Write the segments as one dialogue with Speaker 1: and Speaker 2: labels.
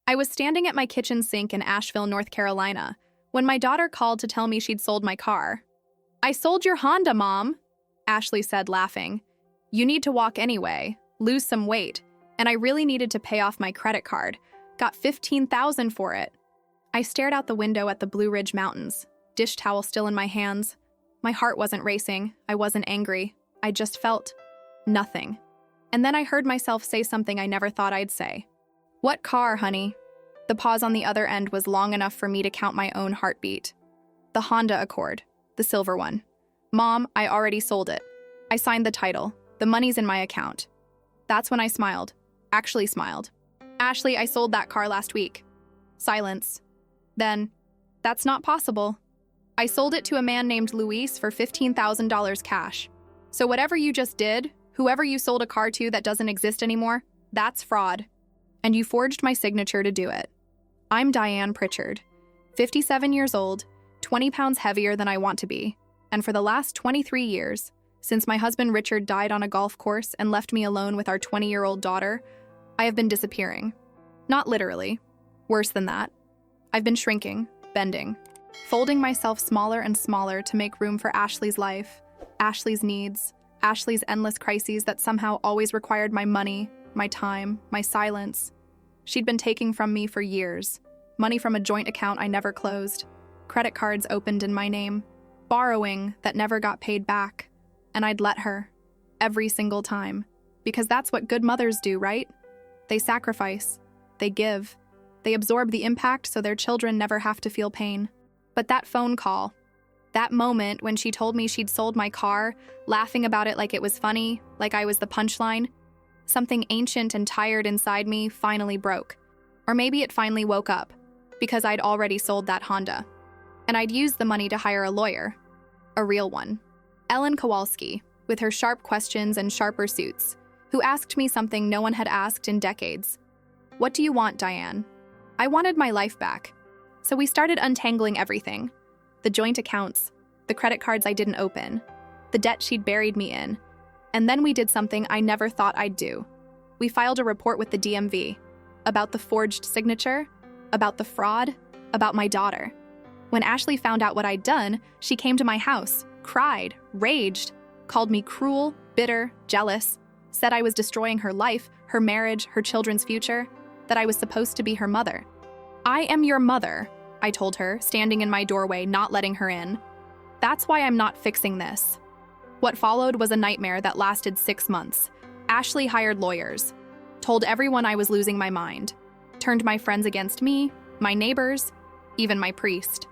Speaker 1: I was standing at my kitchen sink in Asheville, North Carolina, when my daughter called to tell me she'd sold my car. "I sold your Honda, Mom," Ashley said, laughing. "You need to walk anyway, lose some weight, and I really needed to pay off my credit card. Got $15,000 for it." I stared out the window at the Blue Ridge Mountains, dish towel still in my hands. My heart wasn't racing. I wasn't angry. I just felt nothing. And then I heard myself say something I never thought I'd say. "What car, honey?" The pause on the other end was long enough for me to count my own heartbeat. "The Honda Accord, the silver one." "Mom, I already sold it. I signed the title. The money's in my account." That's when I smiled. Actually smiled. "Ashley, I sold that car last week." Silence. Then, "That's not possible. I sold it to a man named Luis for $15,000 cash. So whatever you just did, whoever you sold a car to that doesn't exist anymore, that's fraud. And you forged my signature to do it. I'm Diane Pritchard, 57 years old, 20 pounds heavier than I want to be, and for the last 23 years, since my husband Richard died on a golf course and left me alone with our 20-year-old daughter, I have been disappearing. Not literally. Worse than that. I've been shrinking, bending, folding myself smaller and smaller to make room for Ashley's life, Ashley's needs, Ashley's endless crises that somehow always required my money, my time, my silence. She'd been taking from me for years, money from a joint account I never closed, credit cards opened in my name, borrowing that never got paid back, and I'd let her, every single time, because that's what good mothers do, right? They sacrifice, they give, they absorb the impact so their children never have to feel pain. But that phone call, that moment when she told me she'd sold my car, laughing about it like it was funny, like I was the punchline, something ancient and tired inside me finally broke. Or maybe it finally woke up, because I'd already sold that Honda. And I'd used the money to hire a lawyer. A real one. Ellen Kowalski, with her sharp questions and sharper suits, who asked me something no one had asked in decades. "What do you want, Diane?" I wanted my life back. So we started untangling everything. The joint accounts, the credit cards I didn't open, the debt she'd buried me in. And then we did something I never thought I'd do. We filed a report with the DMV about the forged signature, about the fraud, about my daughter. When Ashley found out what I'd done, she came to my house, cried, raged, called me cruel, bitter, jealous, said I was destroying her life, her marriage, her children's future, that I was supposed to be her mother. "I am your mother," I told her, standing in my doorway, not letting her in. "That's why I'm not fixing this." What followed was a nightmare that lasted 6 months. Ashley hired lawyers, told everyone I was losing my mind, turned my friends against me, my neighbors, even my priest.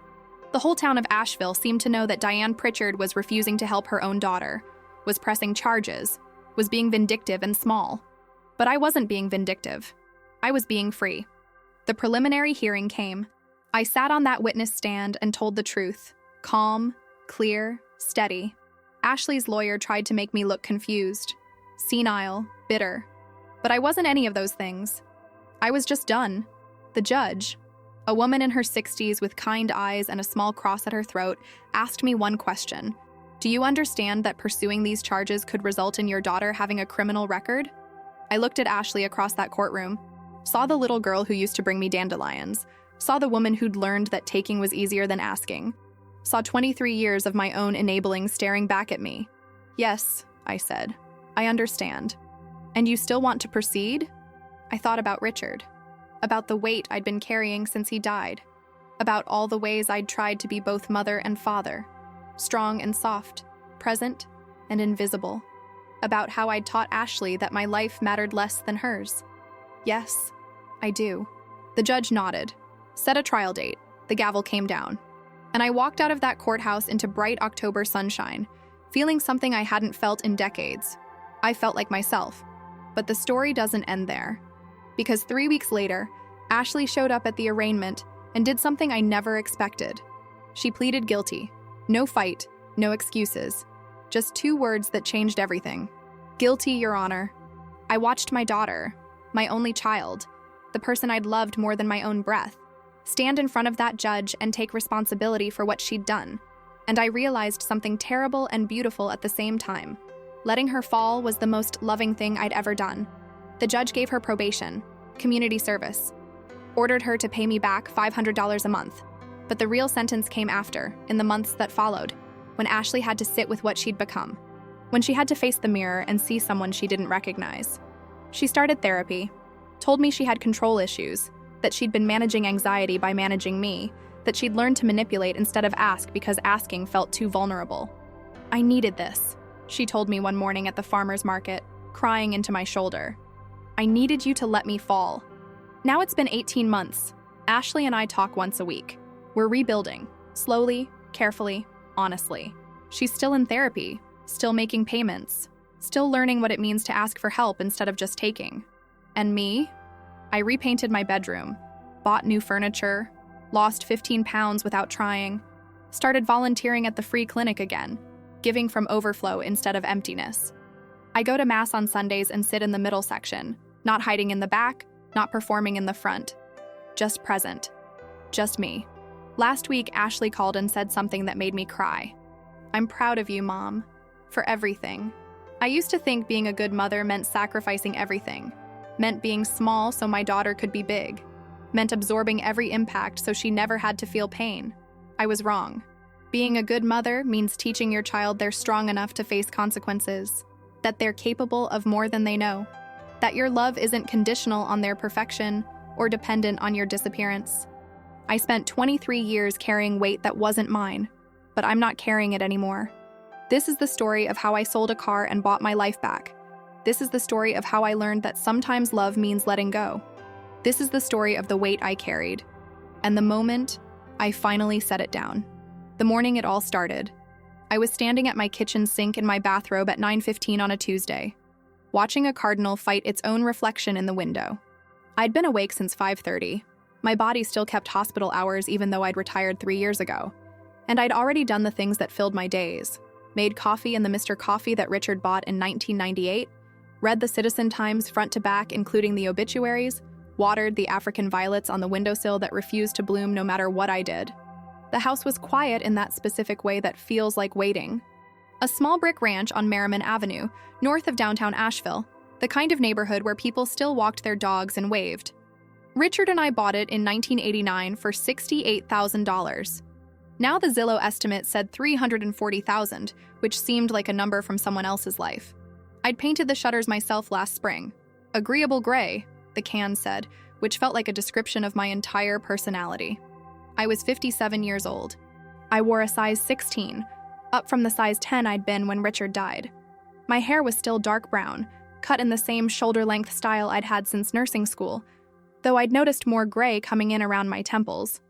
Speaker 1: The whole town of Asheville seemed to know that Diane Pritchard was refusing to help her own daughter, was pressing charges, was being vindictive and small. But I wasn't being vindictive. I was being free. The preliminary hearing came. I sat on that witness stand and told the truth, calm, clear, steady. Ashley's lawyer tried to make me look confused, senile, bitter. But I wasn't any of those things. I was just done. The judge, a woman in her 60s with kind eyes and a small cross at her throat, asked me one question. "Do you understand that pursuing these charges could result in your daughter having a criminal record?" I looked at Ashley across that courtroom, saw the little girl who used to bring me dandelions, saw the woman who'd learned that taking was easier than asking, saw 23 years of my own enabling staring back at me. "Yes," I said, "I understand. And you still want to proceed?" I thought about Richard, about the weight I'd been carrying since he died, about all the ways I'd tried to be both mother and father, strong and soft, present and invisible, about how I'd taught Ashley that my life mattered less than hers. "Yes, I do." The judge nodded, set a trial date, the gavel came down, and I walked out of that courthouse into bright October sunshine, feeling something I hadn't felt in decades. I felt like myself. But the story doesn't end there. Because 3 weeks later, Ashley showed up at the arraignment and did something I never expected. She pleaded guilty. No fight, no excuses. Just 2 words that changed everything. "Guilty, Your Honor." I watched my daughter, my only child, the person I'd loved more than my own breath, stand in front of that judge and take responsibility for what she'd done. And I realized something terrible and beautiful at the same time. Letting her fall was the most loving thing I'd ever done. The judge gave her probation, community service. ordered her to pay me back $500 a month. But the real sentence came after, in the months that followed, when Ashley had to sit with what she'd become, when she had to face the mirror and see someone she didn't recognize. She started therapy, told me she had control issues, that she'd been managing anxiety by managing me, that she'd learned to manipulate instead of ask because asking felt too vulnerable. I needed this, she told me one morning at the farmer's market, crying into my shoulder. I needed you to let me fall. Now it's been 18 months. Ashley and I talk once a week. We're rebuilding, slowly, carefully, honestly. She's still in therapy, still making payments, still learning what it means to ask for help instead of just taking. And me? I repainted my bedroom, bought new furniture, lost 15 pounds without trying, started volunteering at the free clinic again, giving from overflow instead of emptiness. I go to Mass on Sundays and sit in the middle section, not hiding in the back, not performing in the front. Just present. Just me. Last week, Ashley called and said something that made me cry. I'm proud of you, Mom, for everything. I used to think being a good mother meant sacrificing everything, meant being small so my daughter could be big, meant absorbing every impact so she never had to feel pain. I was wrong. Being a good mother means teaching your child they're strong enough to face consequences, that they're capable of more than they know, that your love isn't conditional on their perfection or dependent on your disappearance. I spent 23 years carrying weight that wasn't mine, but I'm not carrying it anymore. This is the story of how I sold a car and bought my life back. This is the story of how I learned that sometimes love means letting go. This is the story of the weight I carried, and the moment I finally set it down. The morning it all started. I was standing at my kitchen sink in my bathrobe at 9:15 on a Tuesday, watching a cardinal fight its own reflection in the window. I'd been awake since 5:30. My body still kept hospital hours even though I'd retired 3 years ago. And I'd already done the things that filled my days. Made coffee in the Mr. Coffee that Richard bought in 1998, read the Citizen Times front to back including the obituaries, watered the African violets on the windowsill that refused to bloom no matter what I did. The house was quiet in that specific way that feels like waiting. A small brick ranch on Merriman Avenue, north of downtown Asheville, the kind of neighborhood where people still walked their dogs and waved. Richard and I bought it in 1989 for $68,000. Now the Zillow estimate said $340,000, which seemed like a number from someone else's life. I'd painted the shutters myself last spring. Agreeable gray, the can said, which felt like a description of my entire personality. I was 57 years old. I wore a size 16, up from the size 10 I'd been when Richard died. My hair was still dark brown, cut in the same shoulder-length style I'd had since nursing school, though I'd noticed more gray coming in around my temples.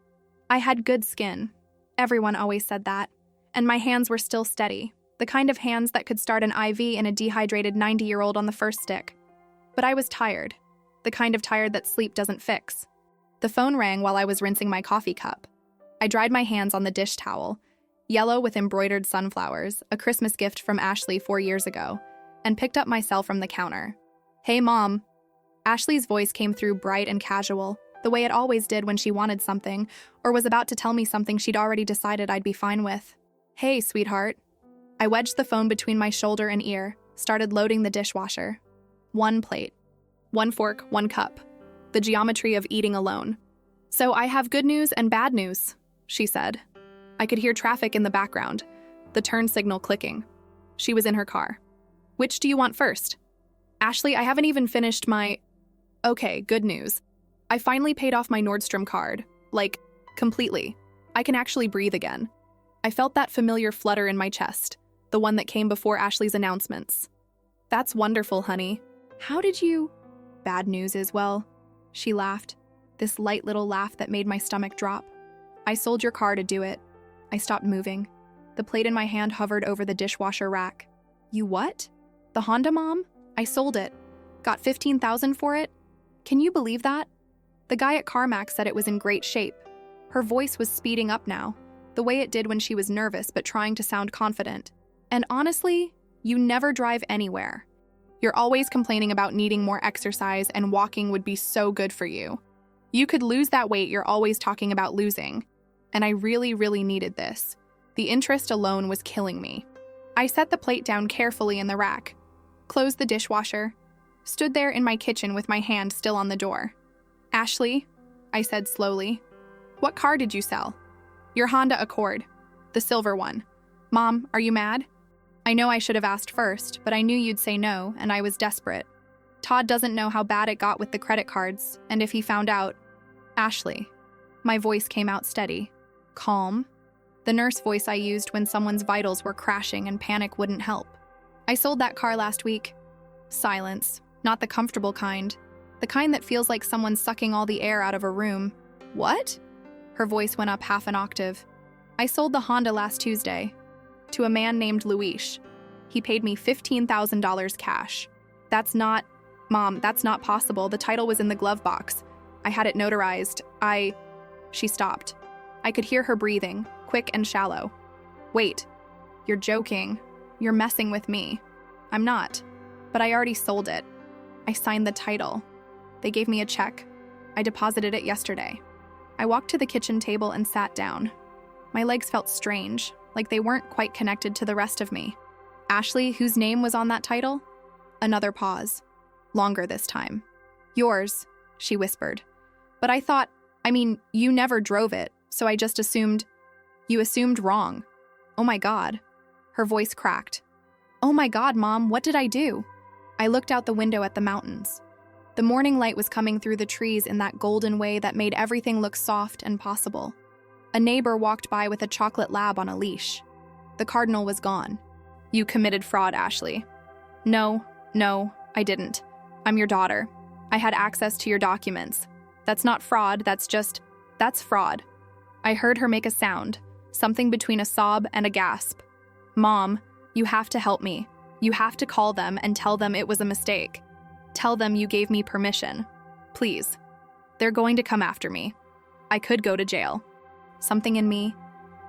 Speaker 1: I had good skin. Everyone always said that. And my hands were still steady, the kind of hands that could start an IV in a dehydrated 90-year-old on the first stick. But I was tired, the kind of tired that sleep doesn't fix. The phone rang while I was rinsing my coffee cup. I dried my hands on the dish towel, yellow with embroidered sunflowers, a Christmas gift from Ashley 4 years ago, and picked up my cell from the counter. Hey, Mom. Ashley's voice came through bright and casual, the way it always did when she wanted something, or was about to tell me something she'd already decided I'd be fine with. Hey, sweetheart. I wedged the phone between my shoulder and ear, started loading the dishwasher. 1 plate. 1 fork, 1 cup. The geometry of eating alone. So I have good news and bad news, she said. I could hear traffic in the background, the turn signal clicking. She was in her car. Which do you want first? Ashley, I haven't even finished my... Okay, good news. I finally paid off my Nordstrom card. Like, completely. I can actually breathe again. I felt that familiar flutter in my chest, the one that came before Ashley's announcements. That's wonderful, honey. How did you... Bad news is, well, she laughed, this light little laugh that made my stomach drop. I sold your car to do it. I stopped moving. The plate in my hand hovered over the dishwasher rack. You what? The Honda, Mom? I sold it. Got $15,000 for it? Can you believe that? The guy at CarMax said it was in great shape. Her voice was speeding up now, the way it did when she was nervous but trying to sound confident. And honestly, you never drive anywhere. You're always complaining about needing more exercise and walking would be so good for you. You could lose that weight you're always talking about losing. And I really, really needed this. The interest alone was killing me. I set the plate down carefully in the rack, closed the dishwasher, stood there in my kitchen with my hand still on the door. Ashley, I said slowly. What car did you sell? Your Honda Accord. The silver one. Mom, are you mad? I know I should have asked first, but I knew you'd say no, and I was desperate. Todd doesn't know how bad it got with the credit cards, and if he found out... Ashley. My voice came out steady. Calm. The nurse voice I used when someone's vitals were crashing and panic wouldn't help. I sold that car last week. Silence. Not the comfortable kind. The kind that feels like someone's sucking all the air out of a room. What? Her voice went up half an octave. I sold the Honda last Tuesday. To a man named Luis. He paid me $15,000 cash. That's not... Mom, that's not possible. The title was in the glove box. I had it notarized. She stopped. I could hear her breathing, quick and shallow. Wait. You're joking. You're messing with me. I'm not. But I already sold it. I signed the title. They gave me a check. I deposited it yesterday. I walked to the kitchen table and sat down. My legs felt strange, like they weren't quite connected to the rest of me. Ashley, whose name was on that title? Another pause. Longer this time. Yours, she whispered. But I thought, you never drove it, so I just assumed... You assumed wrong. Oh my God. Her voice cracked. Oh my God, Mom, what did I do? I looked out the window at the mountains. The morning light was coming through the trees in that golden way that made everything look soft and possible. A neighbor walked by with a chocolate lab on a leash. The cardinal was gone. You committed fraud, Ashley. No, I didn't. I'm your daughter. I had access to your documents. That's not fraud, that's fraud. I heard her make a sound, something between a sob and a gasp. Mom, you have to help me. You have to call them and tell them it was a mistake. Tell them you gave me permission. Please. They're going to come after me. I could go to jail. Something in me,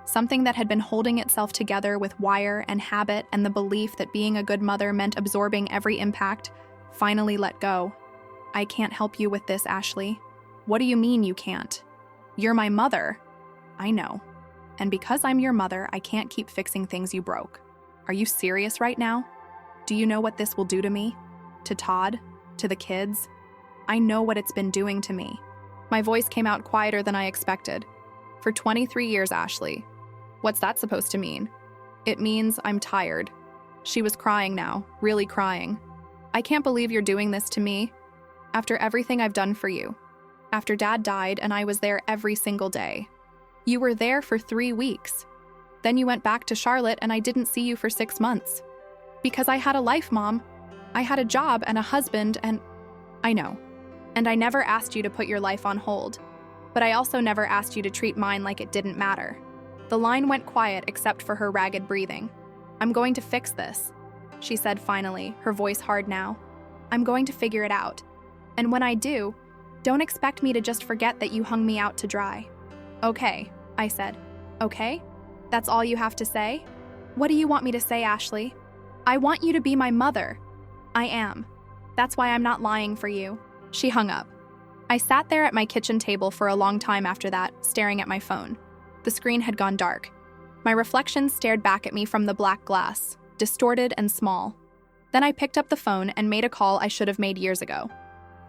Speaker 1: something that had been holding itself together with wire and habit and the belief that being a good mother meant absorbing every impact, finally let go. I can't help you with this, Ashley. What do you mean you can't? You're my mother. I know. And because I'm your mother, I can't keep fixing things you broke. Are you serious right now? Do you know what this will do to me? To Todd? To the kids? I know what it's been doing to me. My voice came out quieter than I expected. For 23 years, Ashley. What's that supposed to mean? It means I'm tired. She was crying now, really crying. I can't believe you're doing this to me. After everything I've done for you. After Dad died and I was there every single day. You were there for 3 weeks. Then you went back to Charlotte and I didn't see you for 6 months. Because I had a life, Mom. I had a job and a husband and... I know. And I never asked you to put your life on hold. But I also never asked you to treat mine like it didn't matter. The line went quiet except for her ragged breathing. I'm going to fix this, she said finally, her voice hard now. I'm going to figure it out. And when I do, don't expect me to just forget that you hung me out to dry. Okay, I said. Okay? That's all you have to say? What do you want me to say, Ashley? I want you to be my mother. I am. That's why I'm not lying for you. She hung up. I sat there at my kitchen table for a long time after that, staring at my phone. The screen had gone dark. My reflection stared back at me from the black glass, distorted and small. Then I picked up the phone and made a call I should have made years ago.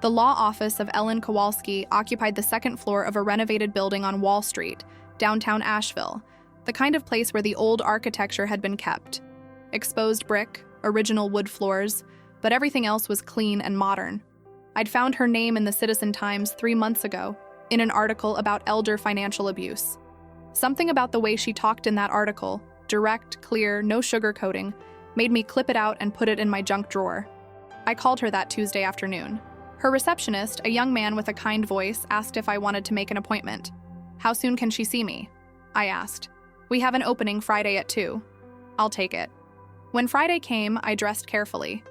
Speaker 1: The law office of Ellen Kowalski occupied the second floor of a renovated building on Wall Street, downtown Asheville, the kind of place where the old architecture had been kept. Exposed brick, original wood floors, but everything else was clean and modern. I'd found her name in the Citizen Times 3 months ago, in an article about elder financial abuse. Something about the way she talked in that article, direct, clear, no sugarcoating, made me clip it out and put it in my junk drawer. I called her that Tuesday afternoon. Her receptionist, a young man with a kind voice, asked if I wanted to make an appointment. How soon can she see me? I asked. We have an opening Friday at 2. I'll take it. When Friday came, I dressed carefully.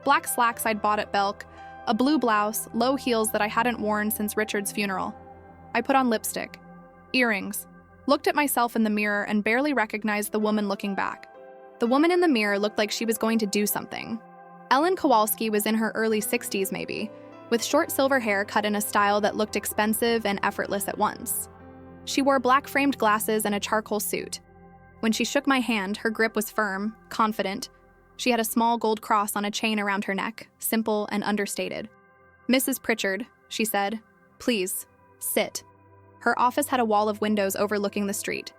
Speaker 1: Black slacks I'd bought at Belk, a blue blouse, low heels that I hadn't worn since Richard's funeral. I put on lipstick, earrings, looked at myself in the mirror and barely recognized the woman looking back. The woman in the mirror looked like she was going to do something. Ellen Kowalski was in her early 60s maybe, with short silver hair cut in a style that looked expensive and effortless at once. She wore black-framed glasses and a charcoal suit. When she shook my hand, her grip was firm, confident. She had a small gold cross on a chain around her neck, simple and understated. Mrs. Pritchard, she said, please, Sit. Her office had a wall of windows overlooking the street.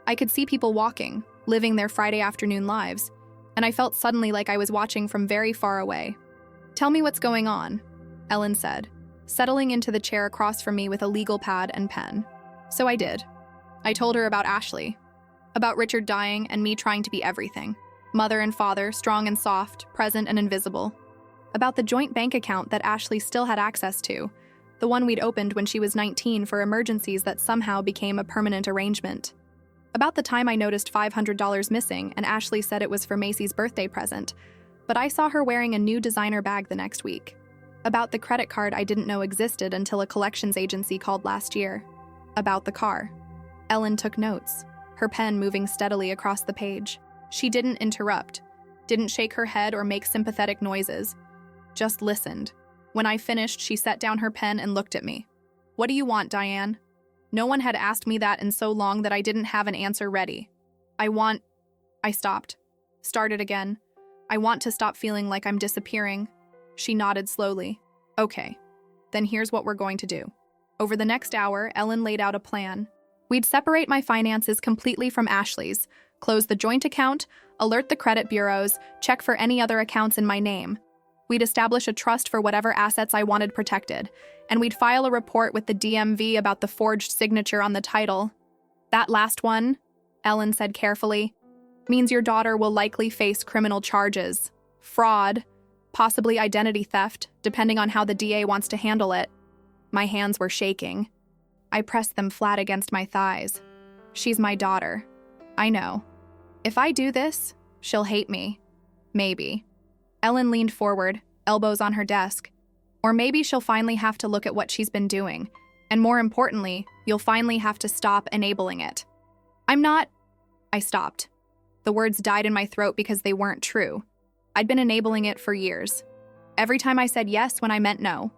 Speaker 1: I could see people walking, living their Friday afternoon lives, and I felt suddenly like I was watching from very far away. Tell me what's going on, Ellen said, settling into the chair across from me with a legal pad and pen. So I did. I told her about Ashley, about Richard dying and me trying to be everything. Mother and father, strong and soft, present and invisible. About the joint bank account that Ashley still had access to, the one we'd opened when she was 19 for emergencies that somehow became a permanent arrangement. About the time I noticed $500 missing and Ashley said it was for Macy's birthday present, but I saw her wearing a new designer bag the next week. About the credit card I didn't know existed until a collections agency called last year. About the car. Ellen took notes, her pen moving steadily across the page. She didn't interrupt, didn't shake her head or make sympathetic noises, just listened. When I finished, she set down her pen and looked at me. What do you want, Diane? No one had asked me that in so long that I didn't have an answer ready. I stopped. Started again. I want to stop feeling like I'm disappearing. She nodded slowly. Okay, then here's what we're going to do. Over the next hour, Ellen laid out a plan. We'd separate my finances completely from Ashley's, close the joint account, alert the credit bureaus, check for any other accounts in my name. We'd establish a trust for whatever assets I wanted protected, and we'd file a report with the DMV about the forged signature on the title. That last one, Ellen said carefully, means your daughter will likely face criminal charges, fraud, possibly identity theft, depending on how the DA wants to handle it. My hands were shaking. I pressed them flat against my thighs. She's my daughter. I know. If I do this, she'll hate me. Maybe. Ellen leaned forward, elbows on her desk. Or maybe she'll finally have to look at what she's been doing. And more importantly, you'll finally have to stop enabling it. I stopped. The words died in my throat because they weren't true. I'd been enabling it for years. Every time I said yes when I meant no.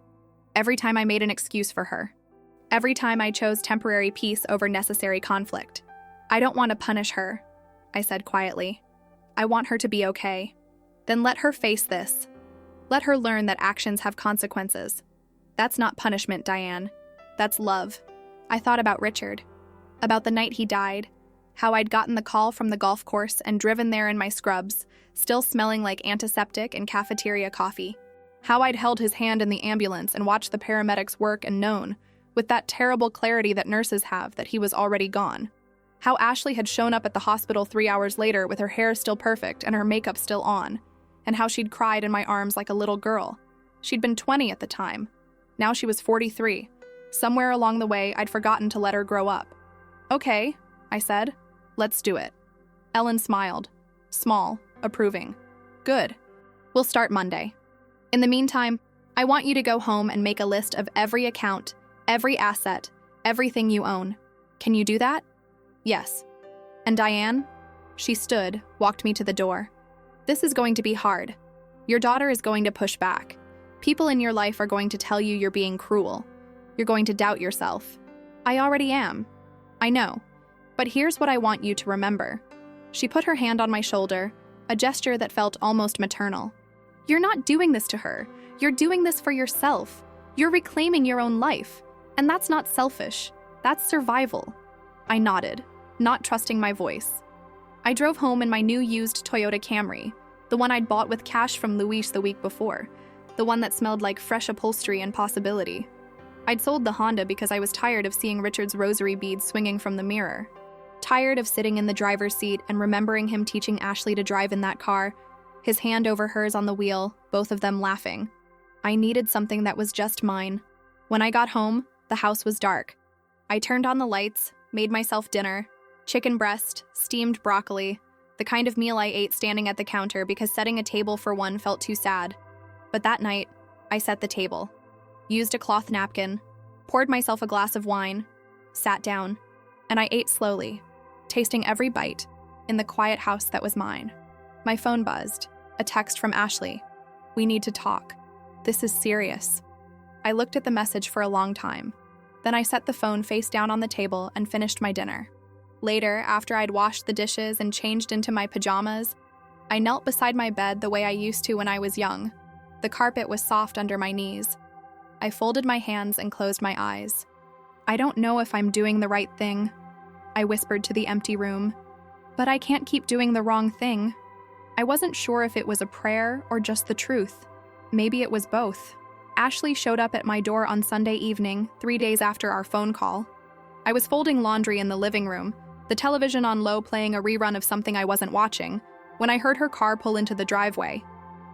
Speaker 1: Every time I made an excuse for her. Every time I chose temporary peace over necessary conflict. I don't want to punish her, I said quietly. I want her to be okay. Then let her face this. Let her learn that actions have consequences. That's not punishment, Diane. That's love. I thought about Richard. About the night he died. How I'd gotten the call from the golf course and driven there in my scrubs, still smelling like antiseptic and cafeteria coffee. How I'd held his hand in the ambulance and watched the paramedics work and known, with that terrible clarity that nurses have, that he was already gone. How Ashley had shown up at the hospital 3 hours later with her hair still perfect and her makeup still on, and how she'd cried in my arms like a little girl. She'd been 20 at the time. Now she was 43. Somewhere along the way, I'd forgotten to let her grow up. Okay, I said. Let's do it. Ellen smiled. Small, approving. Good. We'll start Monday. In the meantime, I want you to go home and make a list of every account, every asset, everything you own. Can you do that? Yes. And Diane? She stood, walked me to the door. This is going to be hard. Your daughter is going to push back. People in your life are going to tell you you're being cruel. You're going to doubt yourself. I already am. I know. But here's what I want you to remember. She put her hand on my shoulder, a gesture that felt almost maternal. You're not doing this to her. You're doing this for yourself. You're reclaiming your own life. And that's not selfish. That's survival. I nodded, not trusting my voice. I drove home in my new used Toyota Camry, the one I'd bought with cash from Luis the week before, the one that smelled like fresh upholstery and possibility. I'd sold the Honda because I was tired of seeing Richard's rosary beads swinging from the mirror. Tired of sitting in the driver's seat and remembering him teaching Ashley to drive in that car, his hand over hers on the wheel, both of them laughing. I needed something that was just mine. When I got home, the house was dark. I turned on the lights, made myself dinner, chicken breast, steamed broccoli, the kind of meal I ate standing at the counter because setting a table for one felt too sad. But that night, I set the table, used a cloth napkin, poured myself a glass of wine, sat down, and I ate slowly, tasting every bite, in the quiet house that was mine. My phone buzzed, a text from Ashley. We need to talk. This is serious. I looked at the message for a long time. Then I set the phone face down on the table and finished my dinner. Later, after I'd washed the dishes and changed into my pajamas, I knelt beside my bed the way I used to when I was young. The carpet was soft under my knees. I folded my hands and closed my eyes. I don't know if I'm doing the right thing, I whispered to the empty room. But I can't keep doing the wrong thing. I wasn't sure if it was a prayer or just the truth. Maybe it was both. Ashley showed up at my door on Sunday evening, 3 days after our phone call. I was folding laundry in the living room, the television on low playing a rerun of something I wasn't watching, when I heard her car pull into the driveway.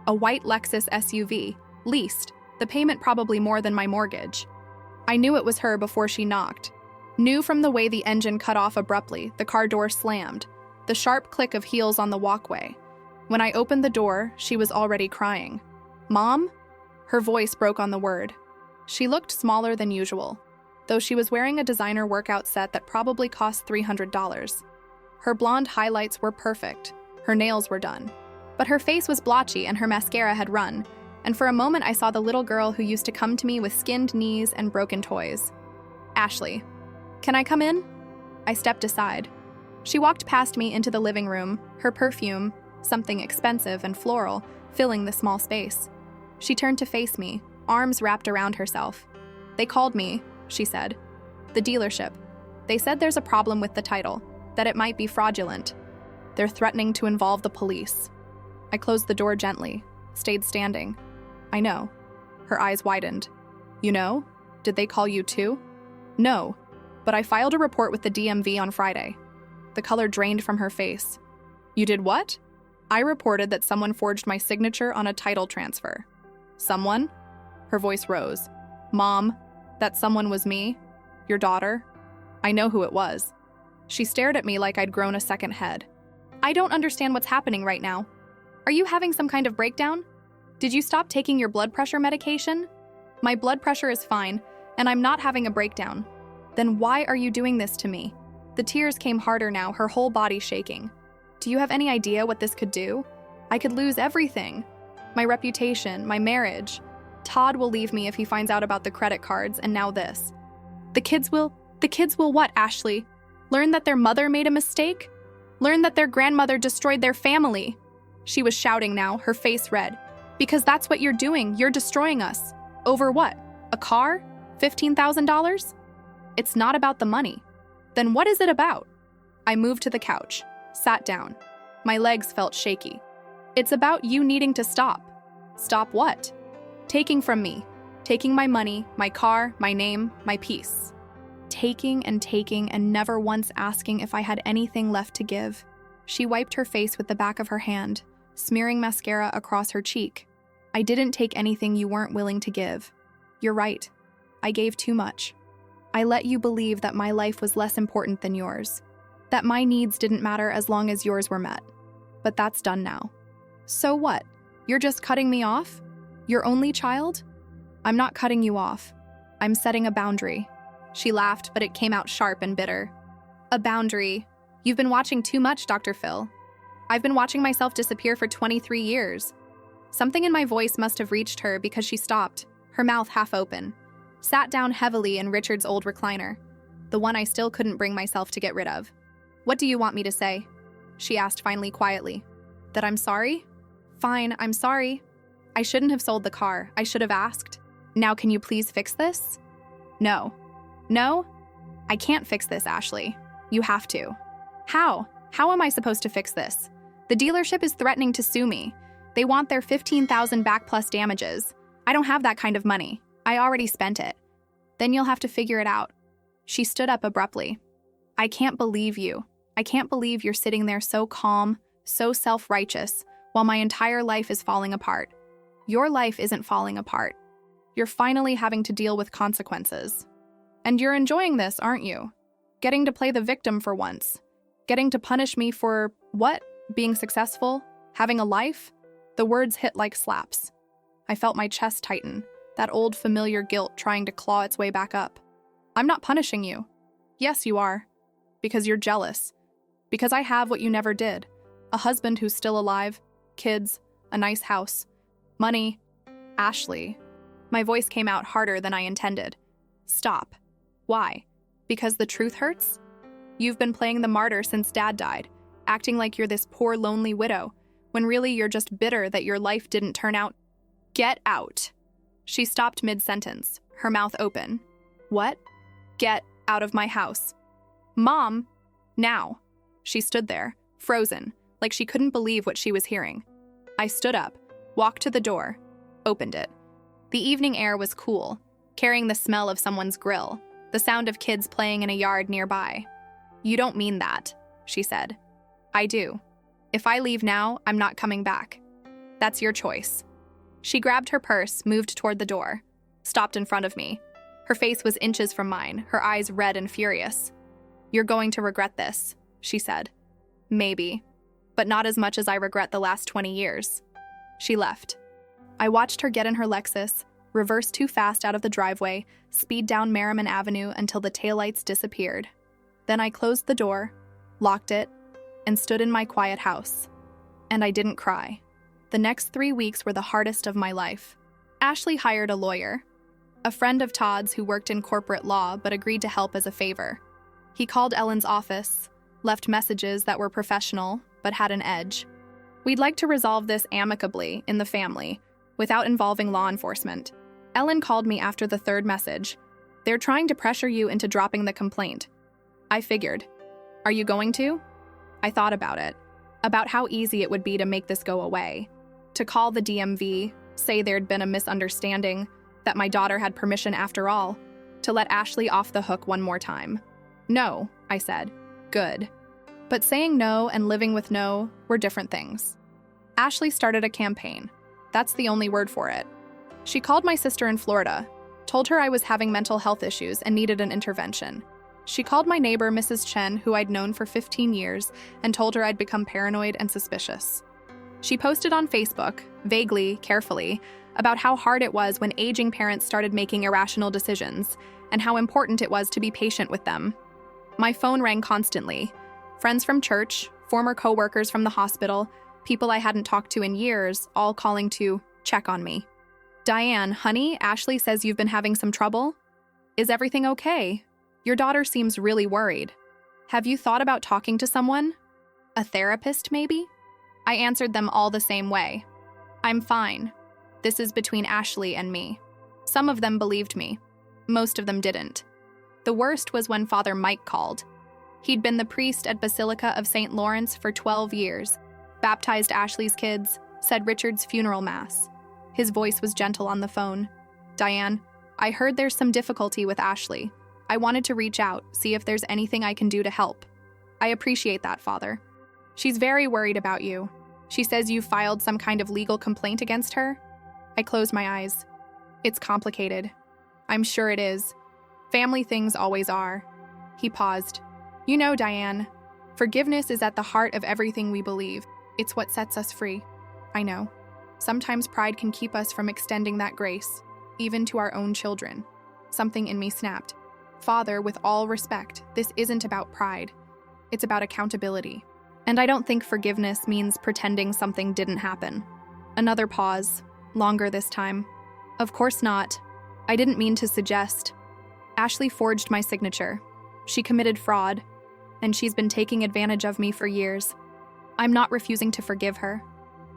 Speaker 1: A white Lexus SUV, leased, the payment probably more than my mortgage. I knew it was her before she knocked. Knew from the way the engine cut off abruptly, the car door slammed, the sharp click of heels on the walkway. When I opened the door, she was already crying. "Mom?" Her voice broke on the word. She looked smaller than usual, though she was wearing a designer workout set that probably cost $300. Her blonde highlights were perfect. Her nails were done. But her face was blotchy and her mascara had run, and for a moment I saw the little girl who used to come to me with skinned knees and broken toys. "Ashley, can I come in?" I stepped aside. She walked past me into the living room, her perfume, something expensive and floral, filling the small space. She turned to face me, arms wrapped around herself. "They called me," she said. "The dealership. They said there's a problem with the title, that it might be fraudulent. They're threatening to involve the police." I closed the door gently, stayed standing. "I know." Her eyes widened. "You know? Did they call you too?" "No, but I filed a report with the DMV on Friday." The color drained from her face. "You did what?" "I reported that someone forged my signature on a title transfer." "Someone?" Her voice rose. "Mom, that someone was me? Your daughter? I know who it was." She stared at me like I'd grown a second head. "I don't understand what's happening right now. Are you having some kind of breakdown? Did you stop taking your blood pressure medication?" "My blood pressure is fine, and I'm not having a breakdown." "Then why are you doing this to me?" The tears came harder now, her whole body shaking. "Do you have any idea what this could do? I could lose everything. My reputation, my marriage. Todd will leave me if he finds out about the credit cards, and now this." The kids will what, Ashley? Learn that their mother made a mistake? Learn that their grandmother destroyed their family?" She was shouting now, her face red. "Because that's what you're doing. You're destroying us. Over what? A car? $15,000? It's not about the money. Then what is it about?" I moved to the couch, sat down. My legs felt shaky. "It's about you needing to stop." "Stop what?" "Taking from me. Taking my money, my car, my name, my peace." Taking and never once asking if I had anything left to give. She wiped her face with the back of her hand, smearing mascara across her cheek. "I didn't take anything you weren't willing to give. You're right. I gave too much. I let you believe that my life was less important than yours, that my needs didn't matter as long as yours were met. But that's done now." "So what? You're just cutting me off? Your only child?" "I'm not cutting you off. I'm setting a boundary." She laughed, but it came out sharp and bitter. "A boundary? You've been watching too much, Dr. Phil. I've been watching myself disappear for 23 years. Something in my voice must have reached her because she stopped, her mouth half open, sat down heavily in Richard's old recliner, the one I still couldn't bring myself to get rid of. "What do you want me to say?" she asked finally quietly. "That I'm sorry? Fine, I'm sorry. I shouldn't have sold the car. I should have asked. Now can you please fix this?" "No. No? I can't fix this, Ashley. You have to." "How? How am I supposed to fix this? The dealership is threatening to sue me. They want their $15,000 back plus damages. I don't have that kind of money. I already spent it." "Then you'll have to figure it out." She stood up abruptly. "I can't believe you. I can't believe you're sitting there so calm, so self-righteous, while my entire life is falling apart. Your life isn't falling apart. You're finally having to deal with consequences. And you're enjoying this, aren't you? Getting to play the victim for once. Getting to punish me for, what? Being successful? Having a life?" The words hit like slaps. I felt my chest tighten, that old familiar guilt trying to claw its way back up. "I'm not punishing you." "Yes, you are. Because you're jealous. Because I have what you never did. A husband who's still alive, kids, a nice house, money." "Ashley." My voice came out harder than I intended. "Stop." "Why? Because the truth hurts? You've been playing the martyr since Dad died, acting like you're this poor lonely widow, when really you're just bitter that your life didn't turn out." "Get out." She stopped mid-sentence, her mouth open. "What?" Get out of my house. Mom, now. She stood there, frozen, like she couldn't believe what she was hearing. I stood up, walked to the door, opened it. The evening air was cool, carrying the smell of someone's grill, the sound of kids playing in a yard nearby. You don't mean that, she said. I do. If I leave now, I'm not coming back. That's your choice. She grabbed her purse, moved toward the door, stopped in front of me. Her face was inches from mine, her eyes red and furious. You're going to regret this, she said. Maybe, but not as much as I regret the last 20 years. She left. I watched her get in her Lexus, reverse too fast out of the driveway, speed down Merriman Avenue until the taillights disappeared. Then I closed the door, locked it, and stood in my quiet house. And I didn't cry. The next 3 weeks were the hardest of my life. Ashley hired a lawyer, a friend of Todd's who worked in corporate law but agreed to help as a favor. He called Ellen's office, left messages that were professional but had an edge. We'd like to resolve this amicably in the family, without involving law enforcement. Ellen called me after the third message. They're trying to pressure you into dropping the complaint. I figured. Are you going to? I thought about it, about how easy it would be to make this go away. To call the DMV, say there'd been a misunderstanding, that my daughter had permission after all, to let Ashley off the hook one more time. No, I said. Good. But saying no and living with no were different things. Ashley started a campaign. That's the only word for it. She called my sister in Florida, told her I was having mental health issues and needed an intervention. She called my neighbor, Mrs. Chen, who I'd known for 15 years, and told her I'd become paranoid and suspicious. She posted on Facebook, vaguely, carefully, about how hard it was when aging parents started making irrational decisions, and how important it was to be patient with them. My phone rang constantly. Friends from church, former co-workers from the hospital, people I hadn't talked to in years, all calling to check on me. Diane, honey, Ashley says you've been having some trouble? Is everything okay? Your daughter seems really worried. Have you thought about talking to someone? A therapist, maybe? I answered them all the same way. I'm fine. This is between Ashley and me. Some of them believed me. Most of them didn't. The worst was when Father Mike called. He'd been the priest at Basilica of St. Lawrence for 12 years, baptized Ashley's kids, said Richard's funeral mass. His voice was gentle on the phone. Diane, I heard there's some difficulty with Ashley. I wanted to reach out, see if there's anything I can do to help. I appreciate that, Father. She's very worried about you. She says you filed some kind of legal complaint against her. I closed my eyes. It's complicated. I'm sure it is. Family things always are. He paused. You know, Diane, forgiveness is at the heart of everything we believe. It's what sets us free. I know. Sometimes pride can keep us from extending that grace, even to our own children. Something in me snapped. Father, with all respect, this isn't about pride. It's about accountability. And I don't think forgiveness means pretending something didn't happen. Another pause, longer this time. Of course not. I didn't mean to suggest. Ashley forged my signature. She committed fraud, and she's been taking advantage of me for years. I'm not refusing to forgive her.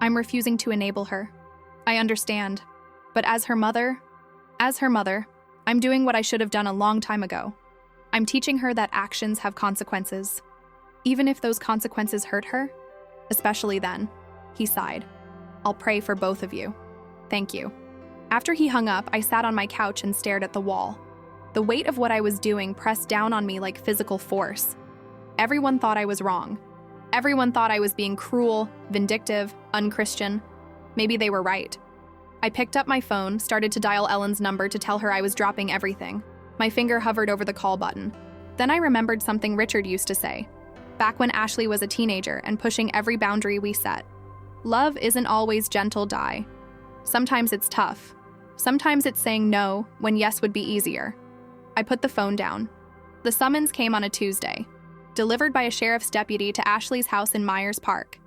Speaker 1: I'm refusing to enable her. I understand. But as her mother, I'm doing what I should have done a long time ago. I'm teaching her that actions have consequences. Even if those consequences hurt her, especially then. He sighed. I'll pray for both of you. Thank you. After he hung up, I sat on my couch and stared at the wall. The weight of what I was doing pressed down on me like physical force. Everyone thought I was wrong. Everyone thought I was being cruel, vindictive, unchristian. Maybe they were right. I picked up my phone, started to dial Ellen's number to tell her I was dropping everything. My finger hovered over the call button. Then I remembered something Richard used to say, back when Ashley was a teenager and pushing every boundary we set. Love isn't always gentle, Di. Sometimes it's tough. Sometimes it's saying no when yes would be easier. I put the phone down. The summons came on a Tuesday, delivered by a sheriff's deputy to Ashley's house in Myers Park,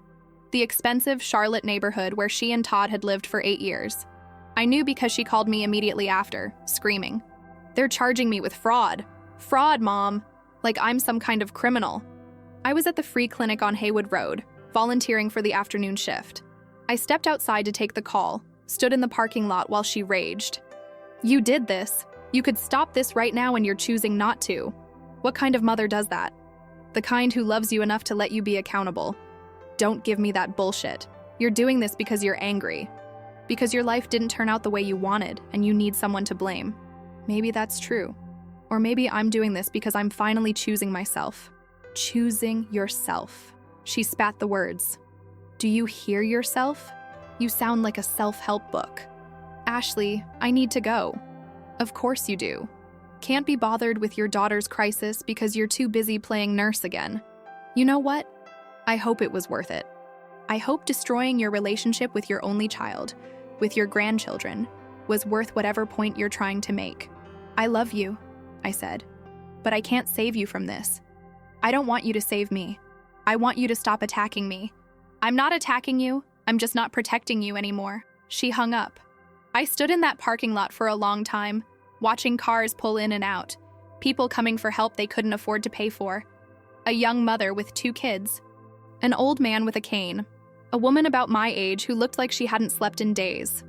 Speaker 1: the expensive Charlotte neighborhood where she and Todd had lived for 8 years. I knew because she called me immediately after, screaming. They're charging me with fraud. Fraud, Mom. Like I'm some kind of criminal. I was at the free clinic on Haywood Road, volunteering for the afternoon shift. I stepped outside to take the call, stood in the parking lot while she raged. You did this. You could stop this right now and you're choosing not to. What kind of mother does that? The kind who loves you enough to let you be accountable. Don't give me that bullshit. You're doing this because you're angry. Because your life didn't turn out the way you wanted and you need someone to blame. Maybe that's true. Or maybe I'm doing this because I'm finally choosing myself. Choosing yourself. She spat the words. Do you hear yourself? You sound like a self-help book. Ashley, I need to go. Of course you do. Can't be bothered with your daughter's crisis because you're too busy playing nurse again. You know what? I hope it was worth it. I hope destroying your relationship with your only child, with your grandchildren, was worth whatever point you're trying to make. I love you, I said, but I can't save you from this. I don't want you to save me. I want you to stop attacking me. I'm not attacking you, I'm just not protecting you anymore. She hung up. I stood in that parking lot for a long time, watching cars pull in and out, people coming for help they couldn't afford to pay for, a young mother with 2 kids, an old man with a cane, a woman about my age who looked like she hadn't slept in days.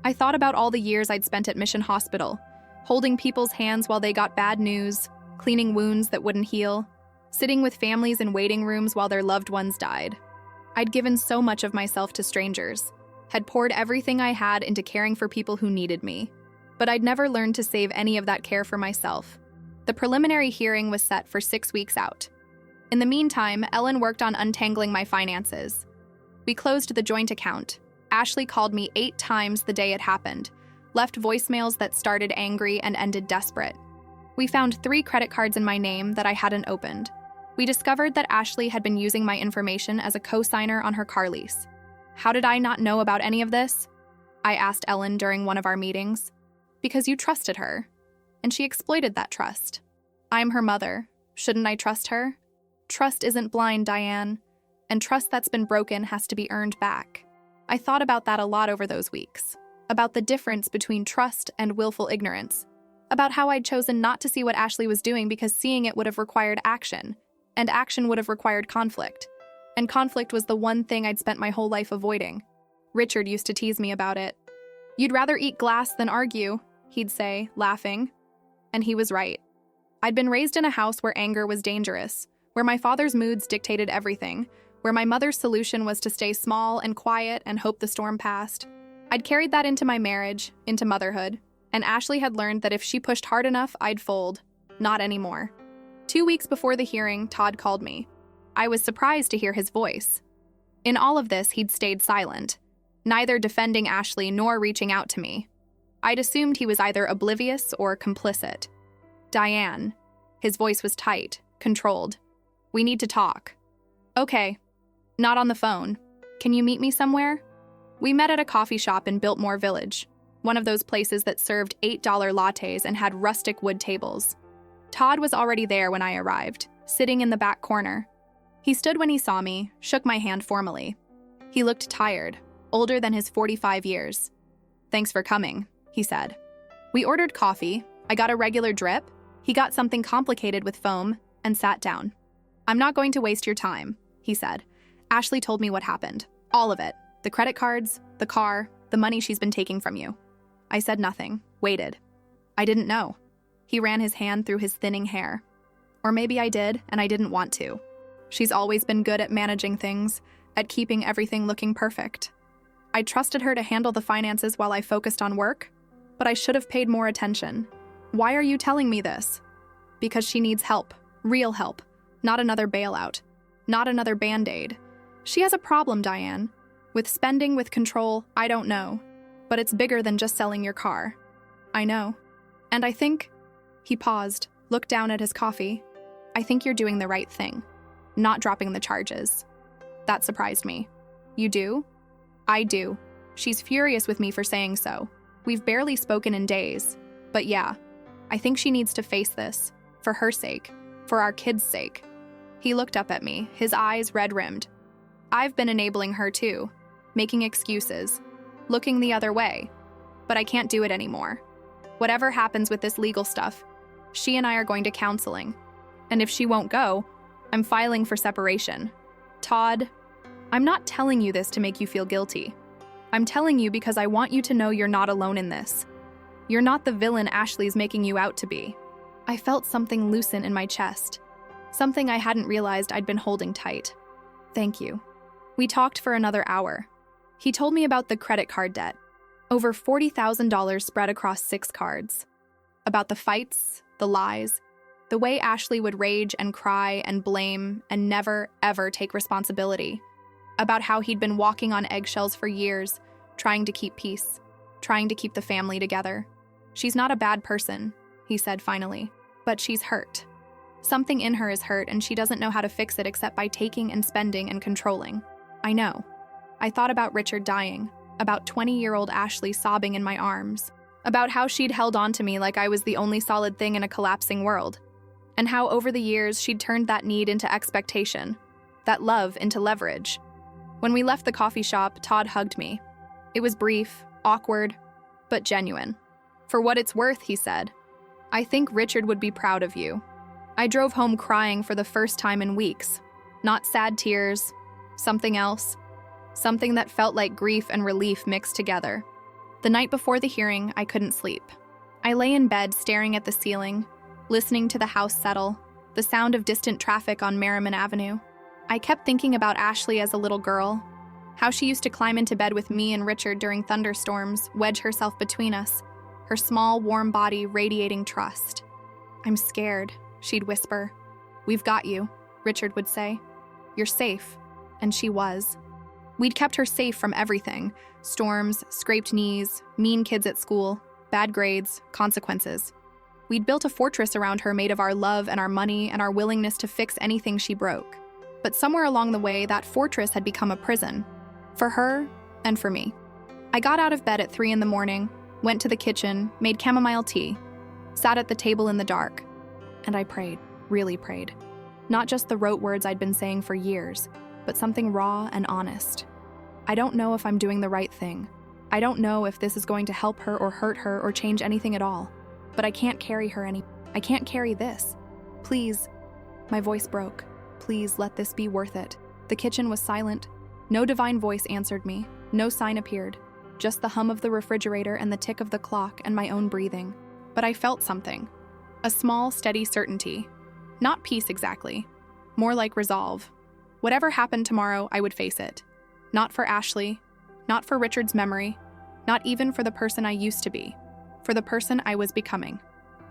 Speaker 1: I thought about all the years I'd spent at Mission Hospital, holding people's hands while they got bad news, cleaning wounds that wouldn't heal, sitting with families in waiting rooms while their loved ones died. I'd given so much of myself to strangers, had poured everything I had into caring for people who needed me, but I'd never learned to save any of that care for myself. The preliminary hearing was set for 6 weeks out. In the meantime, Ellen worked on untangling my finances. We closed the joint account. Ashley called me 8 times the day it happened, left voicemails that started angry and ended desperate. We found 3 credit cards in my name that I hadn't opened. We discovered that Ashley had been using my information as a co-signer on her car lease. How did I not know about any of this? I asked Ellen during one of our meetings. Because you trusted her, and she exploited that trust. I'm her mother. Shouldn't I trust her? Trust isn't blind, Diane, and trust that's been broken has to be earned back. I thought about that a lot over those weeks, about the difference between trust and willful ignorance, about how I'd chosen not to see what Ashley was doing because seeing it would have required action, and action would have required conflict, and conflict was the one thing I'd spent my whole life avoiding. Richard used to tease me about it. You'd rather eat glass than argue, he'd say, laughing. And he was right. I'd been raised in a house where anger was dangerous, where my father's moods dictated everything, where my mother's solution was to stay small and quiet and hope the storm passed. I'd carried that into my marriage, into motherhood, and Ashley had learned that if she pushed hard enough, I'd fold. Not anymore. 2 weeks before the hearing, Todd called me. I was surprised to hear his voice. In all of this, he'd stayed silent, neither defending Ashley nor reaching out to me. I'd assumed he was either oblivious or complicit. Diane. His voice was tight, controlled. We need to talk. Okay. Not on the phone. Can you meet me somewhere? We met at a coffee shop in Biltmore Village, one of those places that served $8 lattes and had rustic wood tables. Todd was already there when I arrived, sitting in the back corner. He stood when he saw me, shook my hand formally. He looked tired, older than his 45 years. Thanks for coming, he said. We ordered coffee. I got a regular drip. He got something complicated with foam and sat down. I'm not going to waste your time, he said. Ashley told me what happened. All of it. The credit cards, the car, the money she's been taking from you. I said nothing, waited. I didn't know. He ran his hand through his thinning hair. Or maybe I did, and I didn't want to. She's always been good at managing things, at keeping everything looking perfect. I trusted her to handle the finances while I focused on work, but I should have paid more attention. Why are you telling me this? Because she needs help, real help, not another bailout, not another Band-Aid. She has a problem, Diane. With spending, with control, I don't know. But it's bigger than just selling your car. I know. And I think... He paused, looked down at his coffee. I think you're doing the right thing. Not dropping the charges. That surprised me. You do? I do. She's furious with me for saying so. We've barely spoken in days. But yeah, I think she needs to face this. For her sake. For our kids' sake. He looked up at me, his eyes red-rimmed. I've been enabling her too. Making excuses. Looking the other way. But I can't do it anymore. Whatever happens with this legal stuff, she and I are going to counseling. And if she won't go, I'm filing for separation. Todd, I'm not telling you this to make you feel guilty. I'm telling you because I want you to know you're not alone in this. You're not the villain Ashley's making you out to be. I felt something loosen in my chest, something I hadn't realized I'd been holding tight. Thank you. We talked for another hour. He told me about the credit card debt, over $40,000 spread across 6 cards, about the fights, the lies, the way Ashley would rage and cry and blame and never, ever take responsibility, about how he'd been walking on eggshells for years, trying to keep peace, trying to keep the family together. She's not a bad person, he said finally, but she's hurt. Something in her is hurt and she doesn't know how to fix it except by taking and spending and controlling. I know. I thought about Richard dying, about 20-year-old Ashley sobbing in my arms, about how she'd held on to me like I was the only solid thing in a collapsing world, and how over the years she'd turned that need into expectation, that love into leverage. When we left the coffee shop, Todd hugged me. It was brief, awkward, but genuine. For what it's worth, he said, I think Richard would be proud of you. I drove home crying for the first time in weeks. Not sad tears, something else. Something that felt like grief and relief mixed together. The night before the hearing, I couldn't sleep. I lay in bed staring at the ceiling, listening to the house settle, the sound of distant traffic on Merriman Avenue. I kept thinking about Ashley as a little girl, how she used to climb into bed with me and Richard during thunderstorms, wedge herself between us, her small, warm body radiating trust. I'm scared, she'd whisper. We've got you, Richard would say. You're safe. And she was. We'd kept her safe from everything: storms, scraped knees, mean kids at school, bad grades, consequences. We'd built a fortress around her made of our love and our money and our willingness to fix anything she broke. But somewhere along the way, that fortress had become a prison. For her and for me. I got out of bed at 3 a.m, went to the kitchen, made chamomile tea, sat at the table in the dark, and I prayed, really prayed. Not just the rote words I'd been saying for years, but something raw and honest. I don't know if I'm doing the right thing. I don't know if this is going to help her or hurt her or change anything at all. But I can't carry I can't carry this. Please. My voice broke. Please let this be worth it. The kitchen was silent. No divine voice answered me. No sign appeared. Just the hum of the refrigerator and the tick of the clock and my own breathing. But I felt something. A small, steady certainty. Not peace exactly. More like resolve. Whatever happened tomorrow, I would face it. Not for Ashley, not for Richard's memory, not even for the person I used to be, for the person I was becoming.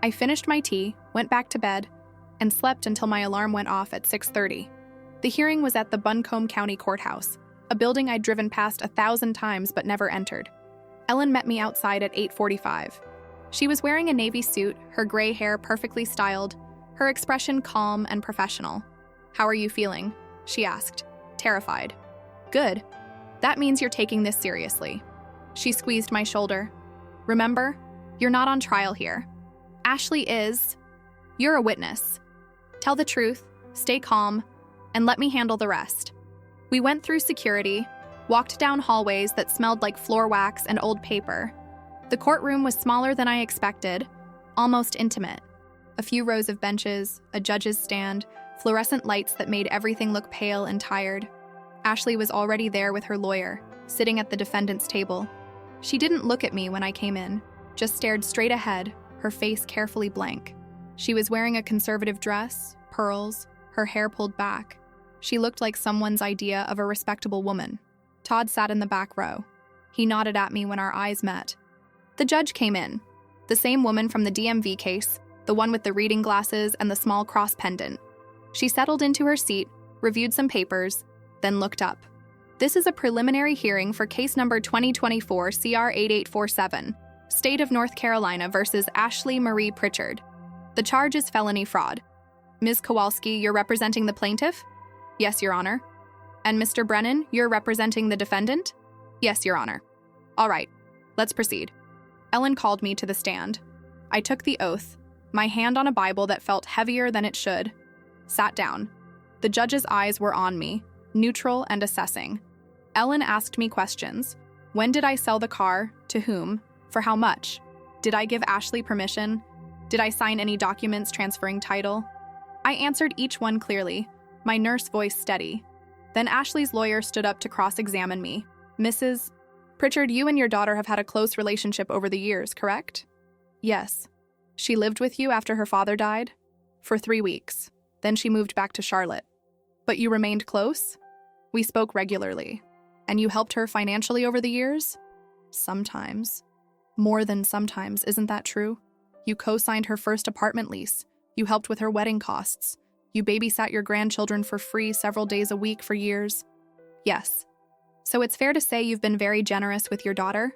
Speaker 1: I finished my tea, went back to bed, and slept until my alarm went off at 6:30. The hearing was at the Buncombe County Courthouse, a building I'd driven past 1,000 times but never entered. Ellen met me outside at 8:45. She was wearing a navy suit, her gray hair perfectly styled, her expression calm and professional. "How are you feeling?" she asked, terrified. "Good. That means you're taking this seriously." She squeezed my shoulder. "Remember, you're not on trial here. Ashley is. You're a witness. Tell the truth, stay calm, and let me handle the rest." We went through security, walked down hallways that smelled like floor wax and old paper. The courtroom was smaller than I expected, almost intimate. A few rows of benches, a judge's stand, fluorescent lights that made everything look pale and tired. Ashley was already there with her lawyer, sitting at the defendant's table. She didn't look at me when I came in, just stared straight ahead, her face carefully blank. She was wearing a conservative dress, pearls, her hair pulled back. She looked like someone's idea of a respectable woman. Todd sat in the back row. He nodded at me when our eyes met. The judge came in, the same woman from the DMV case, the one with the reading glasses and the small cross pendant. She settled into her seat, reviewed some papers, then looked up. "This is a preliminary hearing for case number 2024 CR 8847, State of North Carolina versus Ashley Marie Pritchard. The charge is felony fraud. Ms. Kowalski, you're representing the plaintiff?" "Yes, Your Honor." "And Mr. Brennan, you're representing the defendant?" "Yes, Your Honor." "All right, let's proceed." Ellen called me to the stand. I took the oath, my hand on a Bible that felt heavier than it should, sat down. The judge's eyes were on me, neutral and assessing. Ellen asked me questions. When did I sell the car? To whom? For how much? Did I give Ashley permission? Did I sign any documents transferring title? I answered each one clearly, my nurse voice steady. Then Ashley's lawyer stood up to cross-examine me. "Mrs. Pritchard, you and your daughter have had a close relationship over the years, correct?" Yes. She lived with you after her father died? For 3 weeks. Then she moved back to Charlotte. But you remained close? We spoke regularly. And you helped her financially over the years? Sometimes. More than sometimes, isn't that true? You co-signed her first apartment lease. You helped with her wedding costs. You babysat your grandchildren for free several days a week for years. Yes. So it's fair to say you've been very generous with your daughter?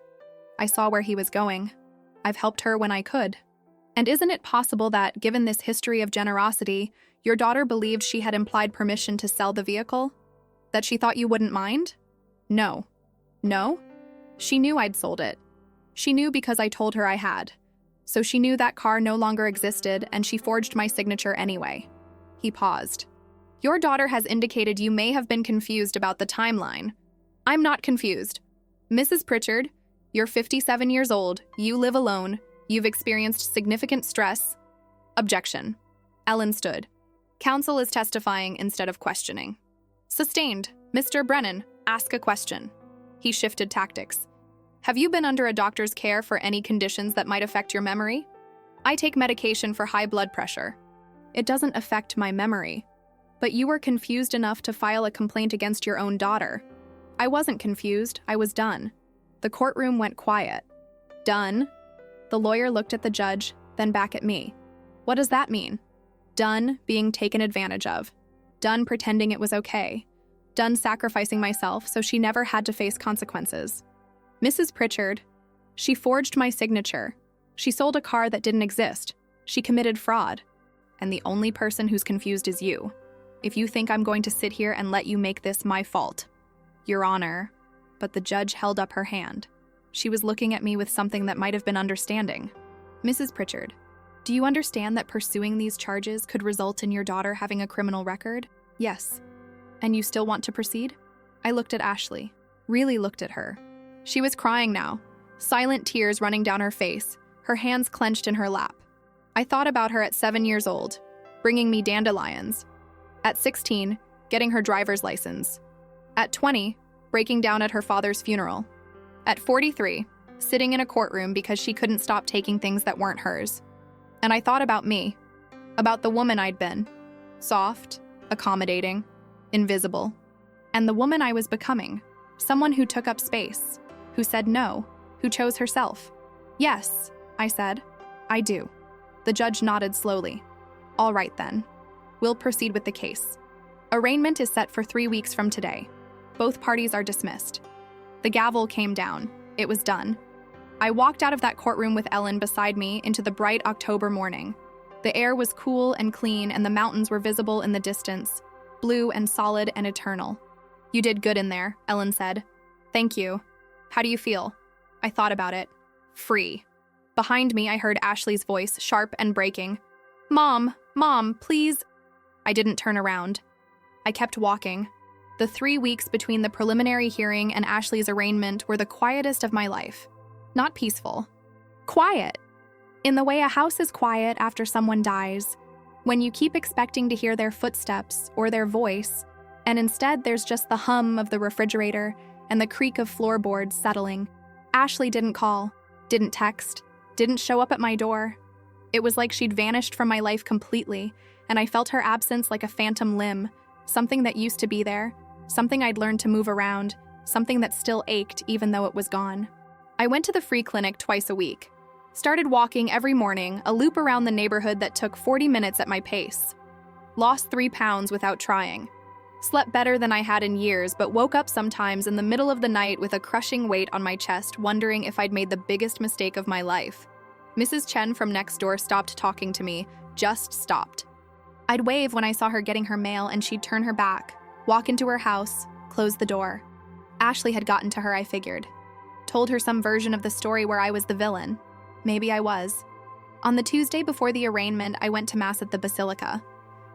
Speaker 1: I saw where he was going. I've helped her when I could. And isn't it possible that, given this history of generosity, your daughter believed she had implied permission to sell the vehicle? That she thought you wouldn't mind? No. No? She knew I'd sold it. She knew because I told her I had. So she knew that car no longer existed, and she forged my signature anyway. He paused. Your daughter has indicated you may have been confused about the timeline. I'm not confused. Mrs. Pritchard, you're 57 years old, you live alone, you've experienced significant stress. Objection. Ellen stood. Counsel is testifying instead of questioning. Sustained. Mr. Brennan, ask a question. He shifted tactics. Have you been under a doctor's care for any conditions that might affect your memory? I take medication for high blood pressure. It doesn't affect my memory. But you were confused enough to file a complaint against your own daughter. I wasn't confused, I was done. The courtroom went quiet. Done? The lawyer looked at the judge, then back at me. What does that mean? Done being taken advantage of. Done pretending it was okay. Done sacrificing myself so she never had to face consequences. Mrs. Pritchard, she forged my signature. She sold a car that didn't exist. She committed fraud. And the only person who's confused is you. If you think I'm going to sit here and let you make this my fault. Your Honor. But the judge held up her hand. She was looking at me with something that might have been understanding. Mrs. Pritchard, do you understand that pursuing these charges could result in your daughter having a criminal record? Yes. And you still want to proceed? I looked at Ashley. Really looked at her. She was crying now, silent tears running down her face, her hands clenched in her lap. I thought about her at 7 years old, bringing me dandelions. At 16, getting her driver's license. At 20, breaking down at her father's funeral. At 43, sitting in a courtroom because she couldn't stop taking things that weren't hers. And I thought about me, about the woman I'd been. Soft, accommodating, invisible. And the woman I was becoming, someone who took up space, who said no, who chose herself. Yes, I said, I do. The judge nodded slowly. All right then. We'll proceed with the case. Arraignment is set for 3 weeks from today. Both parties are dismissed. The gavel came down. It was done. I walked out of that courtroom with Ellen beside me into the bright October morning. The air was cool and clean, and the mountains were visible in the distance, blue and solid and eternal. You did good in there, Ellen said. Thank you. How do you feel? I thought about it. Free. Behind me, I heard Ashley's voice, sharp and breaking. Mom, please. I didn't turn around. I kept walking. The 3 weeks between the preliminary hearing and Ashley's arraignment were the quietest of my life. Not peaceful. Quiet. In the way a house is quiet after someone dies, when you keep expecting to hear their footsteps or their voice, and instead there's just the hum of the refrigerator and the creak of floorboards settling. Ashley didn't call, didn't text, didn't show up at my door. It was like she'd vanished from my life completely, and I felt her absence like a phantom limb, something that used to be there, something I'd learned to move around, something that still ached even though it was gone. I went to the free clinic twice a week. Started walking every morning, a loop around the neighborhood that took 40 minutes at my pace. Lost 3 pounds without trying. Slept better than I had in years, but woke up sometimes in the middle of the night with a crushing weight on my chest, wondering if I'd made the biggest mistake of my life. Mrs. Chen from next door stopped talking to me, just stopped. I'd wave when I saw her getting her mail, and she'd turn her back, walk into her house, close the door. Ashley had gotten to her, I figured. Told her some version of the story where I was the villain. Maybe I was. On the Tuesday before the arraignment, I went to Mass at the Basilica.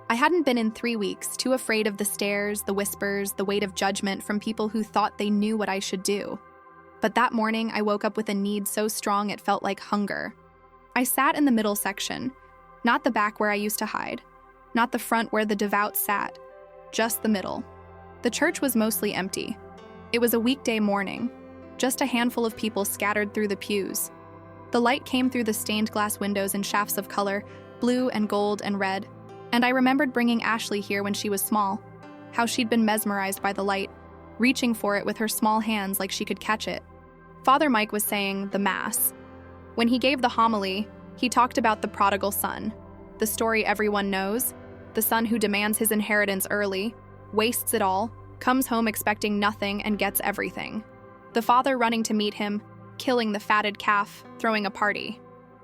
Speaker 1: I hadn't been in 3 weeks, too afraid of the stares, the whispers, the weight of judgment from people who thought they knew what I should do. But that morning, I woke up with a need so strong it felt like hunger. I sat in the middle section, not the back where I used to hide, not the front where the devout sat, just the middle. The church was mostly empty. It was a weekday morning, just a handful of people scattered through the pews. The light came through the stained glass windows in shafts of color, blue and gold and red, and I remembered bringing Ashley here when she was small, how she'd been mesmerized by the light, reaching for it with her small hands like she could catch it. Father Mike was saying the Mass. When he gave the homily, he talked about the prodigal son, the story everyone knows, the son who demands his inheritance early, wastes it all, comes home expecting nothing and gets everything. The father running to meet him, killing the fatted calf, throwing a party.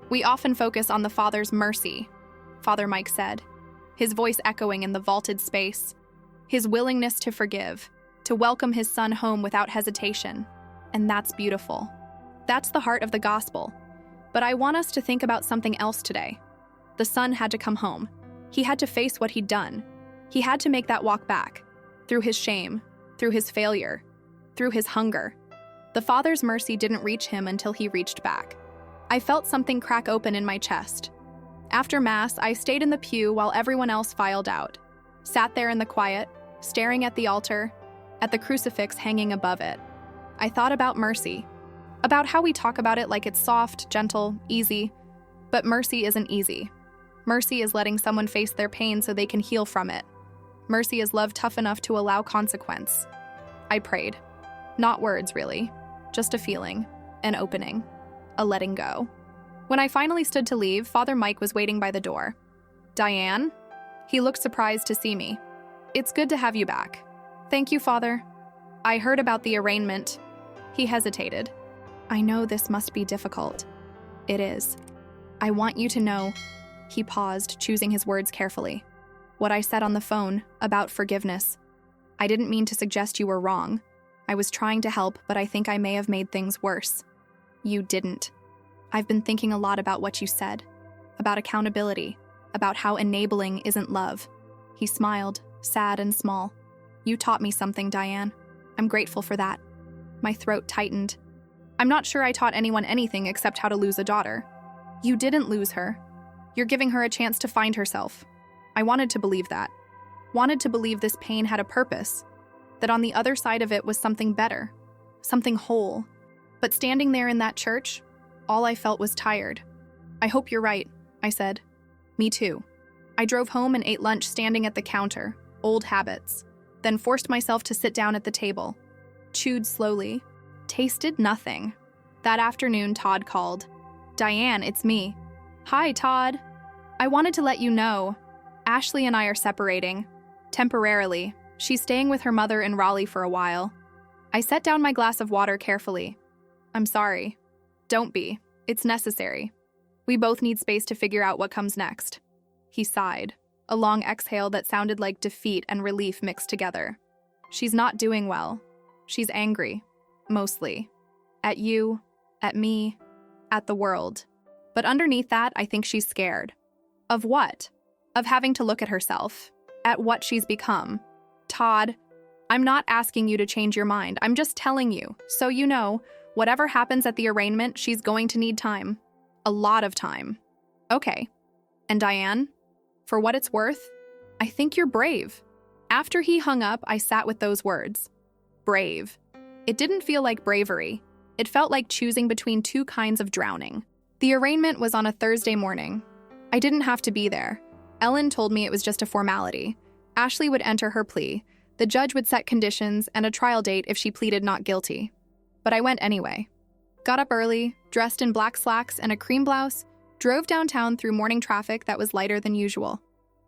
Speaker 1: We often focus on the father's mercy, Father Mike said, his voice echoing in the vaulted space, his willingness to forgive, to welcome his son home without hesitation. And that's beautiful. That's the heart of the gospel. But I want us to think about something else today. The son had to come home. He had to face what he'd done. He had to make that walk back, through his shame, through his failure, through his hunger. The father's mercy didn't reach him until he reached back. I felt something crack open in my chest. After Mass, I stayed in the pew while everyone else filed out, sat there in the quiet, staring at the altar, at the crucifix hanging above it. I thought about mercy, about how we talk about it like it's soft, gentle, easy, but mercy isn't easy. Mercy is letting someone face their pain so they can heal from it. Mercy is love tough enough to allow consequence. I prayed. Not words, really. Just a feeling, an opening, a letting go. When I finally stood to leave, Father Mike was waiting by the door. "Diane?" He looked surprised to see me. "It's good to have you back." "Thank you, Father. I heard about the arraignment." He hesitated. "I know this must be difficult." "It is. I want you to know," he paused, choosing his words carefully, "what I said on the phone about forgiveness. I didn't mean to suggest you were wrong. I was trying to help, but I think I may have made things worse. You didn't. I've been thinking a lot about what you said, about accountability, about how enabling isn't love." He smiled, sad and small. "You taught me something, Diane. I'm grateful for that." My throat tightened. "I'm not sure I taught anyone anything except how to lose a daughter." "You didn't lose her. You're giving her a chance to find herself." I wanted to believe that. Wanted to believe this pain had a purpose, that on the other side of it was something better, something whole. But standing there in that church, all I felt was tired. "I hope you're right," I said. "Me too." I drove home and ate lunch standing at the counter, old habits, then forced myself to sit down at the table. Chewed slowly, tasted nothing. That afternoon, Todd called. "Diane, it's me." "Hi, Todd. I wanted to let you know. Ashley and I are separating. Temporarily. She's staying with her mother in Raleigh for a while." I set down my glass of water carefully. "I'm sorry." "Don't be. It's necessary. We both need space to figure out what comes next." He sighed, a long exhale that sounded like defeat and relief mixed together. "She's not doing well. She's angry, mostly. At you, at me, at the world. But underneath that, I think she's scared." "Of what?" "Of having to look at herself, at what she's become." "Todd, I'm not asking you to change your mind. I'm just telling you, so you know, whatever happens at the arraignment, she's going to need time. A lot of time." "Okay. And Diane, for what it's worth, I think you're brave." After he hung up, I sat with those words. Brave. It didn't feel like bravery. It felt like choosing between two kinds of drowning. The arraignment was on a Thursday morning. I didn't have to be there. Ellen told me it was just a formality. Ashley would enter her plea. The judge would set conditions and a trial date if she pleaded not guilty. But I went anyway. Got up early, dressed in black slacks and a cream blouse, drove downtown through morning traffic that was lighter than usual.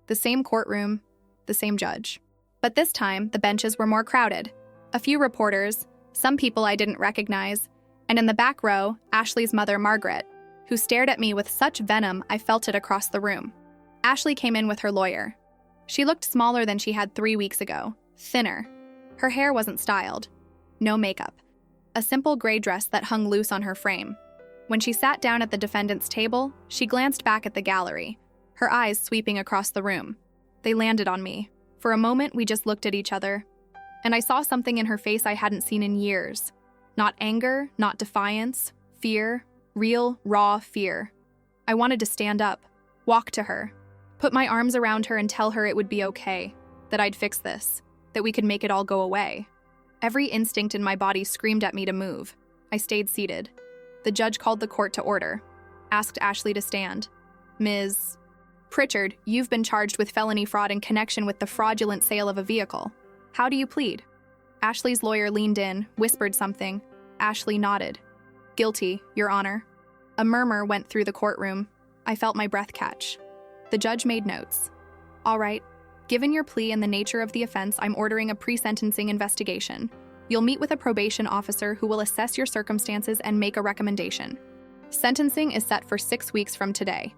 Speaker 1: The same courtroom, the same judge. But this time, the benches were more crowded. A few reporters, some people I didn't recognize, and in the back row, Ashley's mother, Margaret, who stared at me with such venom I felt it across the room. Ashley came in with her lawyer. She looked smaller than she had 3 weeks ago, thinner. Her hair wasn't styled. No makeup. A simple gray dress that hung loose on her frame. When she sat down at the defendant's table, she glanced back at the gallery, her eyes sweeping across the room. They landed on me. For a moment, we just looked at each other. And I saw something in her face I hadn't seen in years. Not anger, not defiance, fear, real, raw fear. I wanted to stand up, walk to her, put my arms around her and tell her it would be okay, that I'd fix this, that we could make it all go away. Every instinct in my body screamed at me to move. I stayed seated. The judge called the court to order. asked Ashley to stand. Ms. Pritchard, you've been charged with felony fraud in connection with the fraudulent sale of a vehicle. How do you plead? Ashley's lawyer leaned in, whispered something. Ashley nodded. Guilty, Your Honor. A murmur went through the courtroom. I felt my breath catch. The judge made notes. All right. Given your plea and the nature of the offense, I'm ordering a pre-sentencing investigation. You'll meet with a probation officer who will assess your circumstances and make a recommendation. Sentencing is set for 6 weeks from today.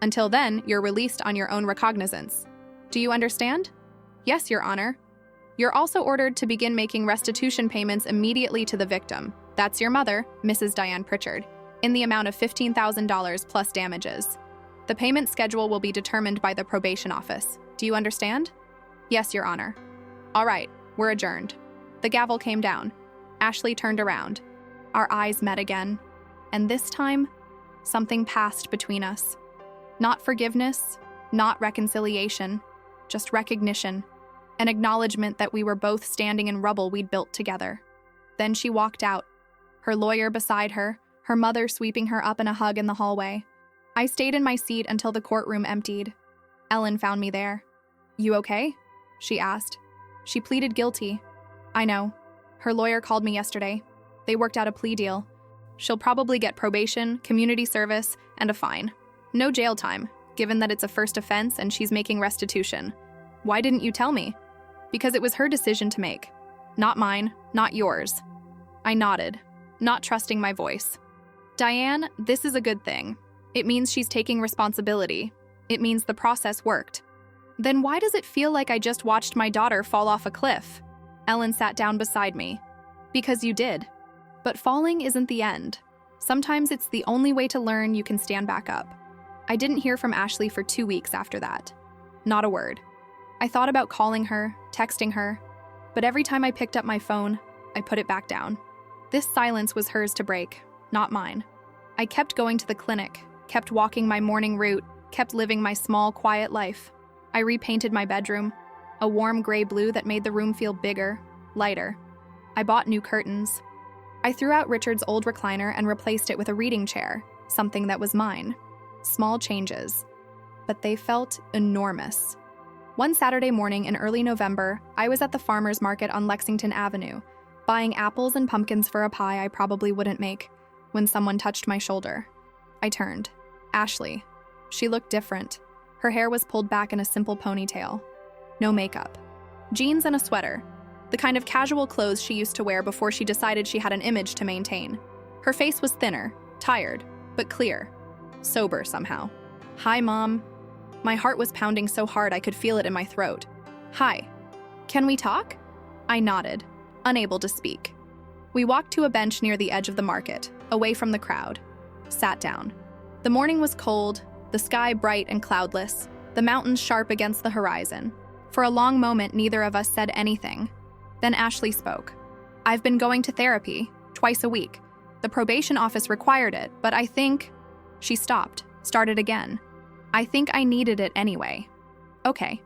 Speaker 1: Until then, you're released on your own recognizance. Do you understand? Yes, Your Honor. You're also ordered to begin making restitution payments immediately to the victim. That's your mother, Mrs. Diane Pritchard, in the amount of $15,000 plus damages. The payment schedule will be determined by the probation office. Do you understand? Yes, Your Honor. All right, we're adjourned. The gavel came down. Ashley turned around. Our eyes met again. And this time, something passed between us. Not forgiveness, not reconciliation, just recognition, an acknowledgement that we were both standing in rubble we'd built together. Then she walked out, her lawyer beside her, her mother sweeping her up in a hug in the hallway. I stayed in my seat until the courtroom emptied. Ellen found me there. You okay? She asked. She pleaded guilty. I know. Her lawyer called me yesterday. They worked out a plea deal. She'll probably get probation, community service, and a fine. No jail time, given that it's a first offense and she's making restitution. Why didn't you tell me? Because it was her decision to make. Not mine, not yours. I nodded, not trusting my voice. Diane, this is a good thing. It means she's taking responsibility. It means the process worked. Then why does it feel like I just watched my daughter fall off a cliff? Ellen sat down beside me. Because you did. But falling isn't the end. Sometimes it's the only way to learn you can stand back up. I didn't hear from Ashley for 2 weeks after that. Not a word. I thought about calling her, texting her, but every time I picked up my phone, I put it back down. This silence was hers to break, not mine. I kept going to the clinic, kept walking my morning route, kept living my small, quiet life. I repainted my bedroom, a warm gray blue that made the room feel bigger, lighter. I bought new curtains. I threw out Richard's old recliner and replaced it with a reading chair, something that was mine. Small changes, but they felt enormous. One Saturday morning in early November, I was at the farmer's market on Lexington Avenue, buying apples and pumpkins for a pie I probably wouldn't make, when someone touched my shoulder. I turned. Ashley. She looked different. Her hair was pulled back in a simple ponytail. No makeup. Jeans and a sweater. The kind of casual clothes she used to wear before she decided she had an image to maintain. Her face was thinner, tired, but clear. Sober somehow. Hi, Mom. My heart was pounding so hard I could feel it in my throat. Hi. Can we talk? I nodded, unable to speak. We walked to a bench near the edge of the market, away from the crowd. Sat down. The morning was cold, the sky bright and cloudless, the mountains sharp against the horizon. For a long moment, neither of us said anything. Then Ashley spoke. I've been going to therapy, twice a week. The probation office required it, but I think... She stopped, started again. I think I needed it anyway. Okay.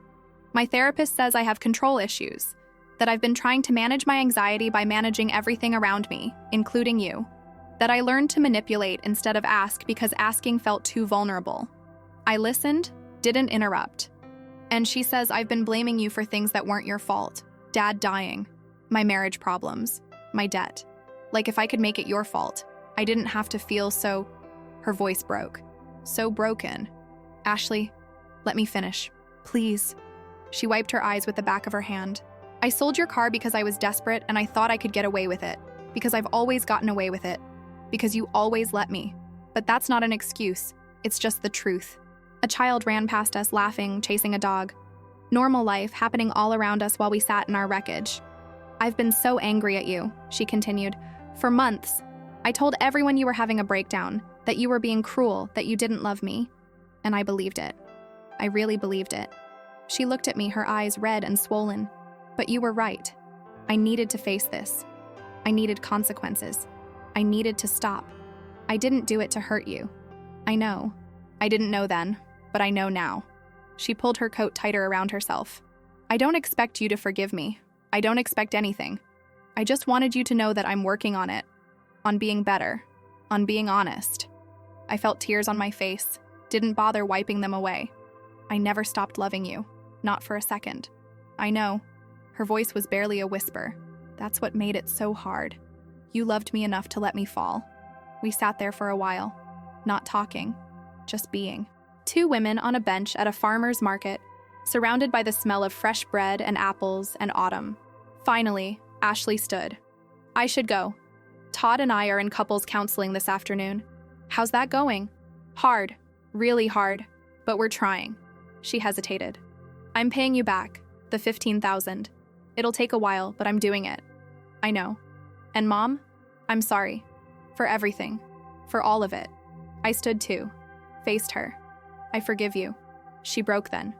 Speaker 1: My therapist says I have control issues, that I've been trying to manage my anxiety by managing everything around me, including you. That I learned to manipulate instead of ask because asking felt too vulnerable. I listened, didn't interrupt. And she says I've been blaming you for things that weren't your fault. Dad dying, my marriage problems, my debt. Like if I could make it your fault, I didn't have to feel so... Her voice broke. So broken. Ashley, let me finish. Please. She wiped her eyes with the back of her hand. I sold your car because I was desperate and I thought I could get away with it. Because I've always gotten away with it. Because you always let me. But that's not an excuse. It's just the truth. A child ran past us laughing, chasing a dog. Normal life happening all around us while we sat in our wreckage. I've been so angry at you, she continued. For months. I told everyone you were having a breakdown, that you were being cruel, that you didn't love me. And I believed it. I really believed it. She looked at me, her eyes red and swollen. But you were right. I needed to face this. I needed consequences. I needed to stop. I didn't do it to hurt you. I know. I didn't know then, but I know now. She pulled her coat tighter around herself. I don't expect you to forgive me. I don't expect anything. I just wanted you to know that I'm working on it. On being better. On being honest. I felt tears on my face, didn't bother wiping them away. I never stopped loving you, not for a second. I know. Her voice was barely a whisper. That's what made it so hard. You loved me enough to let me fall. We sat there for a while, not talking, just being. Two women on a bench at a farmer's market, surrounded by the smell of fresh bread and apples and autumn. Finally, Ashley stood. I should go. Todd and I are in couples counseling this afternoon. How's that going? Hard, really hard, but we're trying. She hesitated. I'm paying you back, the $15,000. It'll take a while, but I'm doing it. I know. And Mom, I'm sorry. For everything. For all of it. I stood too. Faced her. I forgive you. She broke then.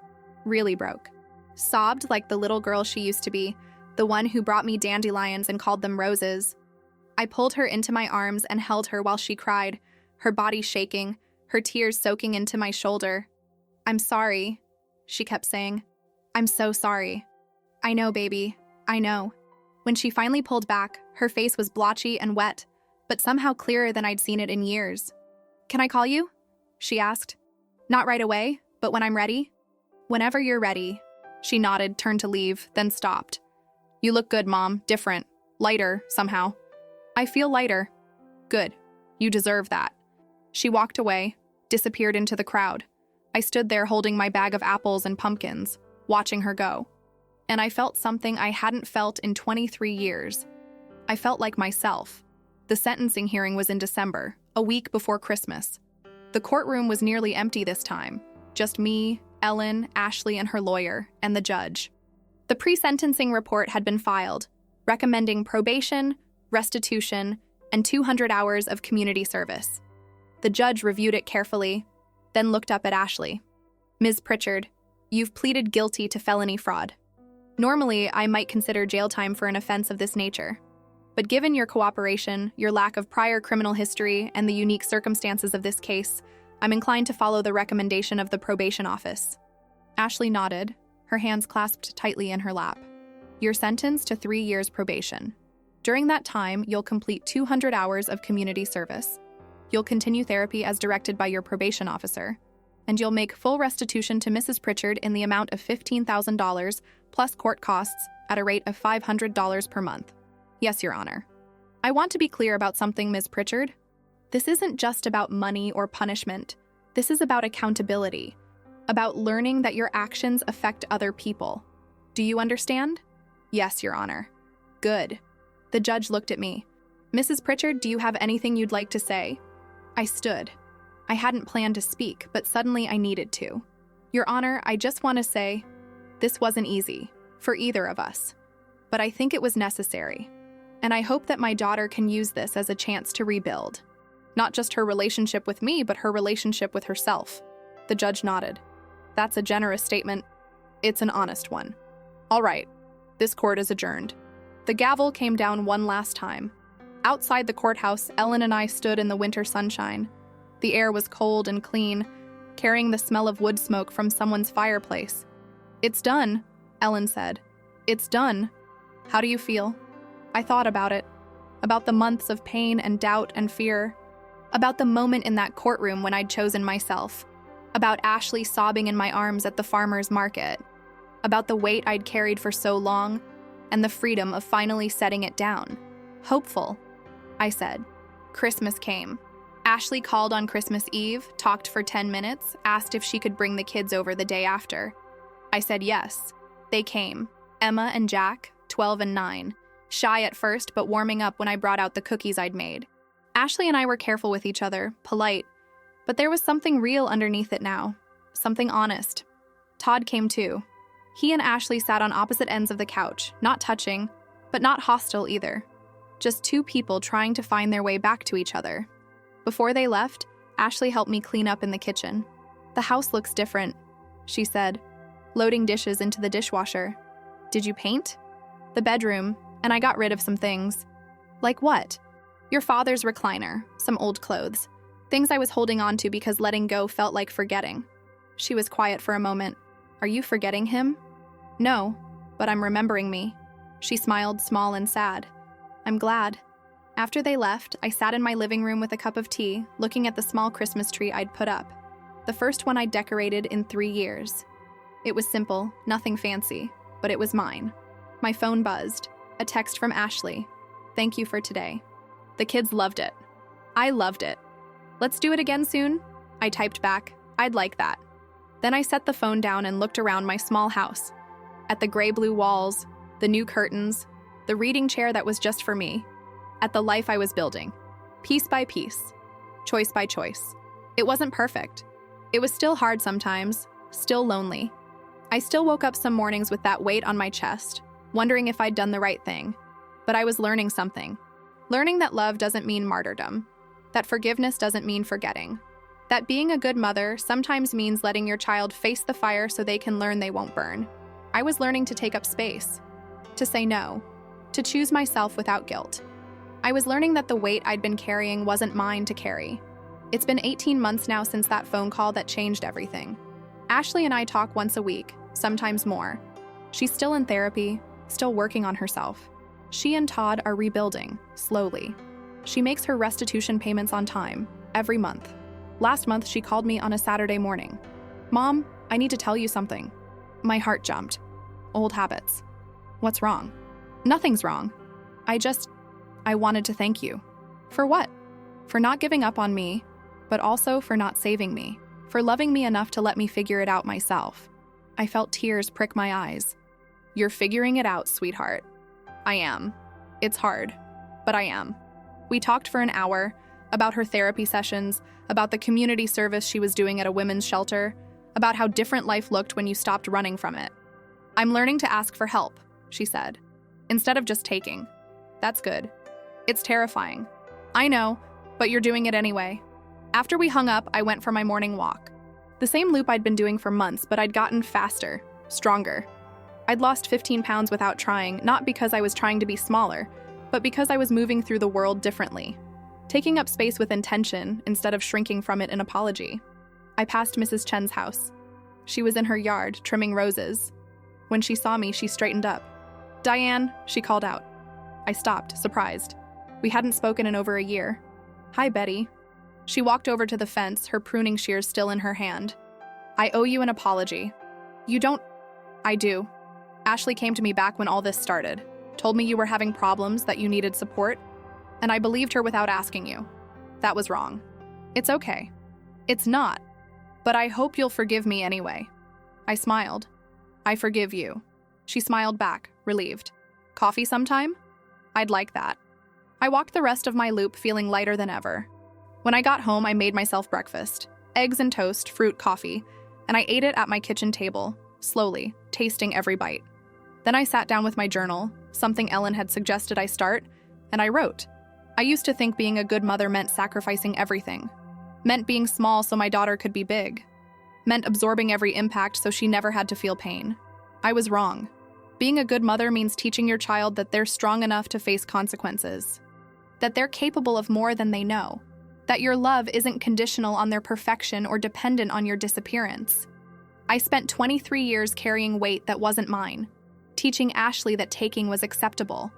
Speaker 1: Really broke. Sobbed like the little girl she used to be, the one who brought me dandelions and called them roses. I pulled her into my arms and held her while she cried, her body shaking, her tears soaking into my shoulder. I'm sorry, she kept saying. I'm so sorry. I know, baby. I know. When she finally pulled back, her face was blotchy and wet, but somehow clearer than I'd seen it in years. Can I call you? She asked. Not right away, but when I'm ready? Whenever you're ready. She nodded, turned to leave, then stopped. You look good, Mom. Different. Lighter, somehow. I feel lighter. Good. You deserve that. She walked away, disappeared into the crowd. I stood there holding my bag of apples and pumpkins, watching her go. And I felt something I hadn't felt in 23 years. I felt like myself. The sentencing hearing was in December, a week before Christmas. The courtroom was nearly empty this time. Just me, Ellen, Ashley, and her lawyer, and the judge. The pre-sentencing report had been filed, recommending probation, restitution, and 200 hours of community service. The judge reviewed it carefully, then looked up at Ashley. Ms. Pritchard, you've pleaded guilty to felony fraud. Normally, I might consider jail time for an offense of this nature. But given your cooperation, your lack of prior criminal history, and the unique circumstances of this case, I'm inclined to follow the recommendation of the probation office. Ashley nodded, her hands clasped tightly in her lap. You're sentenced to 3 years probation. During that time, you'll complete 200 hours of community service. You'll continue therapy as directed by your probation officer, and you'll make full restitution to Mrs. Pritchard in the amount of $15,000 plus court costs at a rate of $500 per month. Yes, Your Honor. I want to be clear about something, Ms. Pritchard. This isn't just about money or punishment. This is about accountability, about learning that your actions affect other people. Do you understand? Yes, Your Honor. Good. The judge looked at me. Mrs. Pritchard, do you have anything you'd like to say? I stood. I hadn't planned to speak, but suddenly I needed to. Your Honor, I just want to say, this wasn't easy, for either of us. But I think it was necessary. And I hope that my daughter can use this as a chance to rebuild. Not just her relationship with me, but her relationship with herself. The judge nodded. That's a generous statement. It's an honest one. All right. This court is adjourned. The gavel came down one last time. Outside the courthouse, Ellen and I stood in the winter sunshine. The air was cold and clean, carrying the smell of wood smoke from someone's fireplace. It's done, Ellen said. It's done. How do you feel? I thought about it. About the months of pain and doubt and fear. About the moment in that courtroom when I'd chosen myself. About Ashley sobbing in my arms at the farmer's market. About the weight I'd carried for so long, and the freedom of finally setting it down. Hopeful, I said. Christmas came. Ashley called on Christmas Eve, talked for 10 minutes, asked if she could bring the kids over the day after. I said yes. They came. Emma and Jack, 12 and 9. Shy at first, but warming up when I brought out the cookies I'd made. Ashley and I were careful with each other, polite, but there was something real underneath it now. Something honest. Todd came too. He and Ashley sat on opposite ends of the couch, not touching, but not hostile either. Just two people trying to find their way back to each other. Before they left, Ashley helped me clean up in the kitchen. The house looks different, she said, loading dishes into the dishwasher. Did you paint? The bedroom, and I got rid of some things. Like what? Your father's recliner, some old clothes. Things I was holding on to because letting go felt like forgetting. She was quiet for a moment. Are you forgetting him? No, but I'm remembering me. She smiled, small and sad. I'm glad. After they left, I sat in my living room with a cup of tea, looking at the small Christmas tree I'd put up. The first one I'd decorated in 3 years. It was simple, nothing fancy, but it was mine. My phone buzzed. A text from Ashley. "Thank you for today." The kids loved it. I loved it. "Let's do it again soon?" I typed back. "I'd like that." Then I set the phone down and looked around my small house. At the gray-blue walls, the new curtains, the reading chair that was just for me. At the life I was building. Piece by piece. Choice by choice. It wasn't perfect. It was still hard sometimes, still lonely. I still woke up some mornings with that weight on my chest, wondering if I'd done the right thing. But I was learning something. Learning that love doesn't mean martyrdom. That forgiveness doesn't mean forgetting. That being a good mother sometimes means letting your child face the fire so they can learn they won't burn. I was learning to take up space, to say no, to choose myself without guilt. I was learning that the weight I'd been carrying wasn't mine to carry. It's been 18 months now since that phone call that changed everything. Ashley and I talk once a week, sometimes more. She's still in therapy, still working on herself. She and Todd are rebuilding, slowly. She makes her restitution payments on time, every month. Last month, she called me on a Saturday morning. "Mom, I need to tell you something." My heart jumped. Old habits. What's wrong? Nothing's wrong. I wanted to thank you. For what? For not giving up on me, but also for not saving me. For loving me enough to let me figure it out myself. I felt tears prick my eyes. "You're figuring it out, sweetheart." I am. It's hard, but I am. We talked for an hour about her therapy sessions, about the community service she was doing at a women's shelter, about how different life looked when you stopped running from it. "I'm learning to ask for help," she said, "instead of just taking." That's good. It's terrifying. I know, but you're doing it anyway. After we hung up, I went for my morning walk. The same loop I'd been doing for months, but I'd gotten faster, stronger. I'd lost 15 pounds without trying, not because I was trying to be smaller, but because I was moving through the world differently, taking up space with intention instead of shrinking from it in apology. I passed Mrs. Chen's house. She was in her yard, trimming roses. When she saw me, she straightened up. "Diane," she called out. I stopped, surprised. We hadn't spoken in over a year. "Hi, Betty." She walked over to the fence, her pruning shears still in her hand. "I owe you an apology." "You don't—" "I do. Ashley came to me back when all this started, told me you were having problems, that you needed support, and I believed her without asking you. That was wrong. It's okay. It's not. But I hope you'll forgive me anyway." I smiled. "I forgive you." She smiled back, relieved. "Coffee sometime?" "I'd like that." I walked the rest of my loop feeling lighter than ever. When I got home, I made myself breakfast. Eggs and toast, fruit, coffee, and I ate it at my kitchen table, slowly, tasting every bite. Then I sat down with my journal, something Ellen had suggested I start, and I wrote. I used to think being a good mother meant sacrificing everything. Meant being small so my daughter could be big. Meant absorbing every impact so she never had to feel pain. I was wrong. Being a good mother means teaching your child that they're strong enough to face consequences. That they're capable of more than they know. That your love isn't conditional on their perfection or dependent on your disappearance. I spent 23 years carrying weight that wasn't mine, teaching Ashley that taking was acceptable,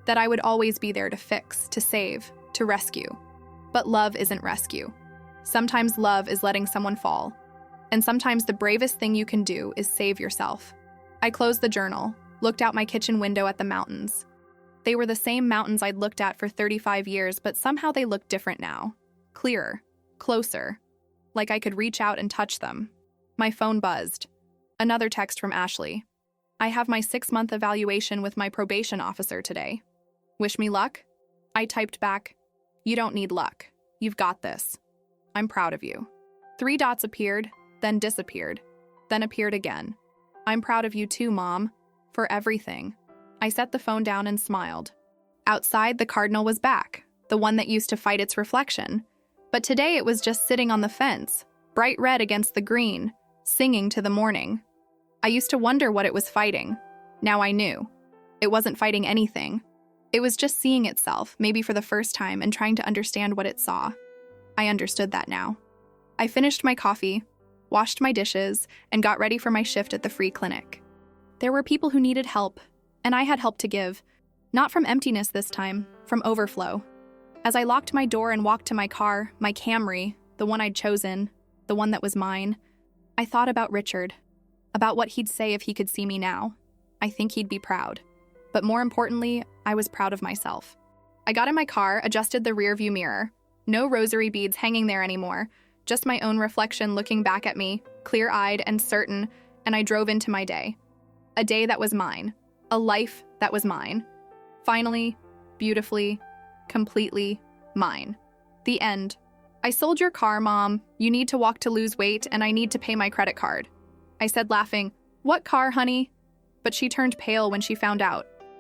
Speaker 1: that I would always be there to fix, to save, to rescue. But love isn't rescue. Sometimes love is letting someone fall, and sometimes the bravest thing you can do is save yourself. I closed the journal, looked out my kitchen window at the mountains. They were the same mountains I'd looked at for 35 years, but somehow they looked different now. Clearer, closer, like I could reach out and touch them. My phone buzzed. Another text from Ashley. "I have my 6-month evaluation with my probation officer today. Wish me luck?" I typed back, "You don't need luck. You've got this. I'm proud of you." 3 dots appeared, then disappeared, then appeared again. "I'm proud of you too, Mom, for everything." I set the phone down and smiled. Outside, the cardinal was back, the one that used to fight its reflection. But today it was just sitting on the fence, bright red against the green, singing to the morning. I used to wonder what it was fighting. Now I knew. It wasn't fighting anything. It was just seeing itself, maybe for the first time, and trying to understand what it saw. I understood that now. I finished my coffee, washed my dishes, and got ready for my shift at the free clinic. There were people who needed help, and I had help to give. Not from emptiness this time, from overflow. As I locked my door and walked to my car, my Camry, the one I'd chosen, the one that was mine, I thought about Richard, about what he'd say if he could see me now. I think he'd be proud. But more importantly, I was proud of myself. I got in my car, adjusted the rearview mirror. No rosary beads hanging there anymore, just my own reflection looking back at me, clear-eyed and certain, and I drove into my day. A day that was mine. A life that was mine. Finally, beautifully, completely mine. The end. I sold your car, Mom. You need to walk to lose weight, and I need to pay my credit card. I said, laughing, "What car, honey?" But she turned pale when she found out.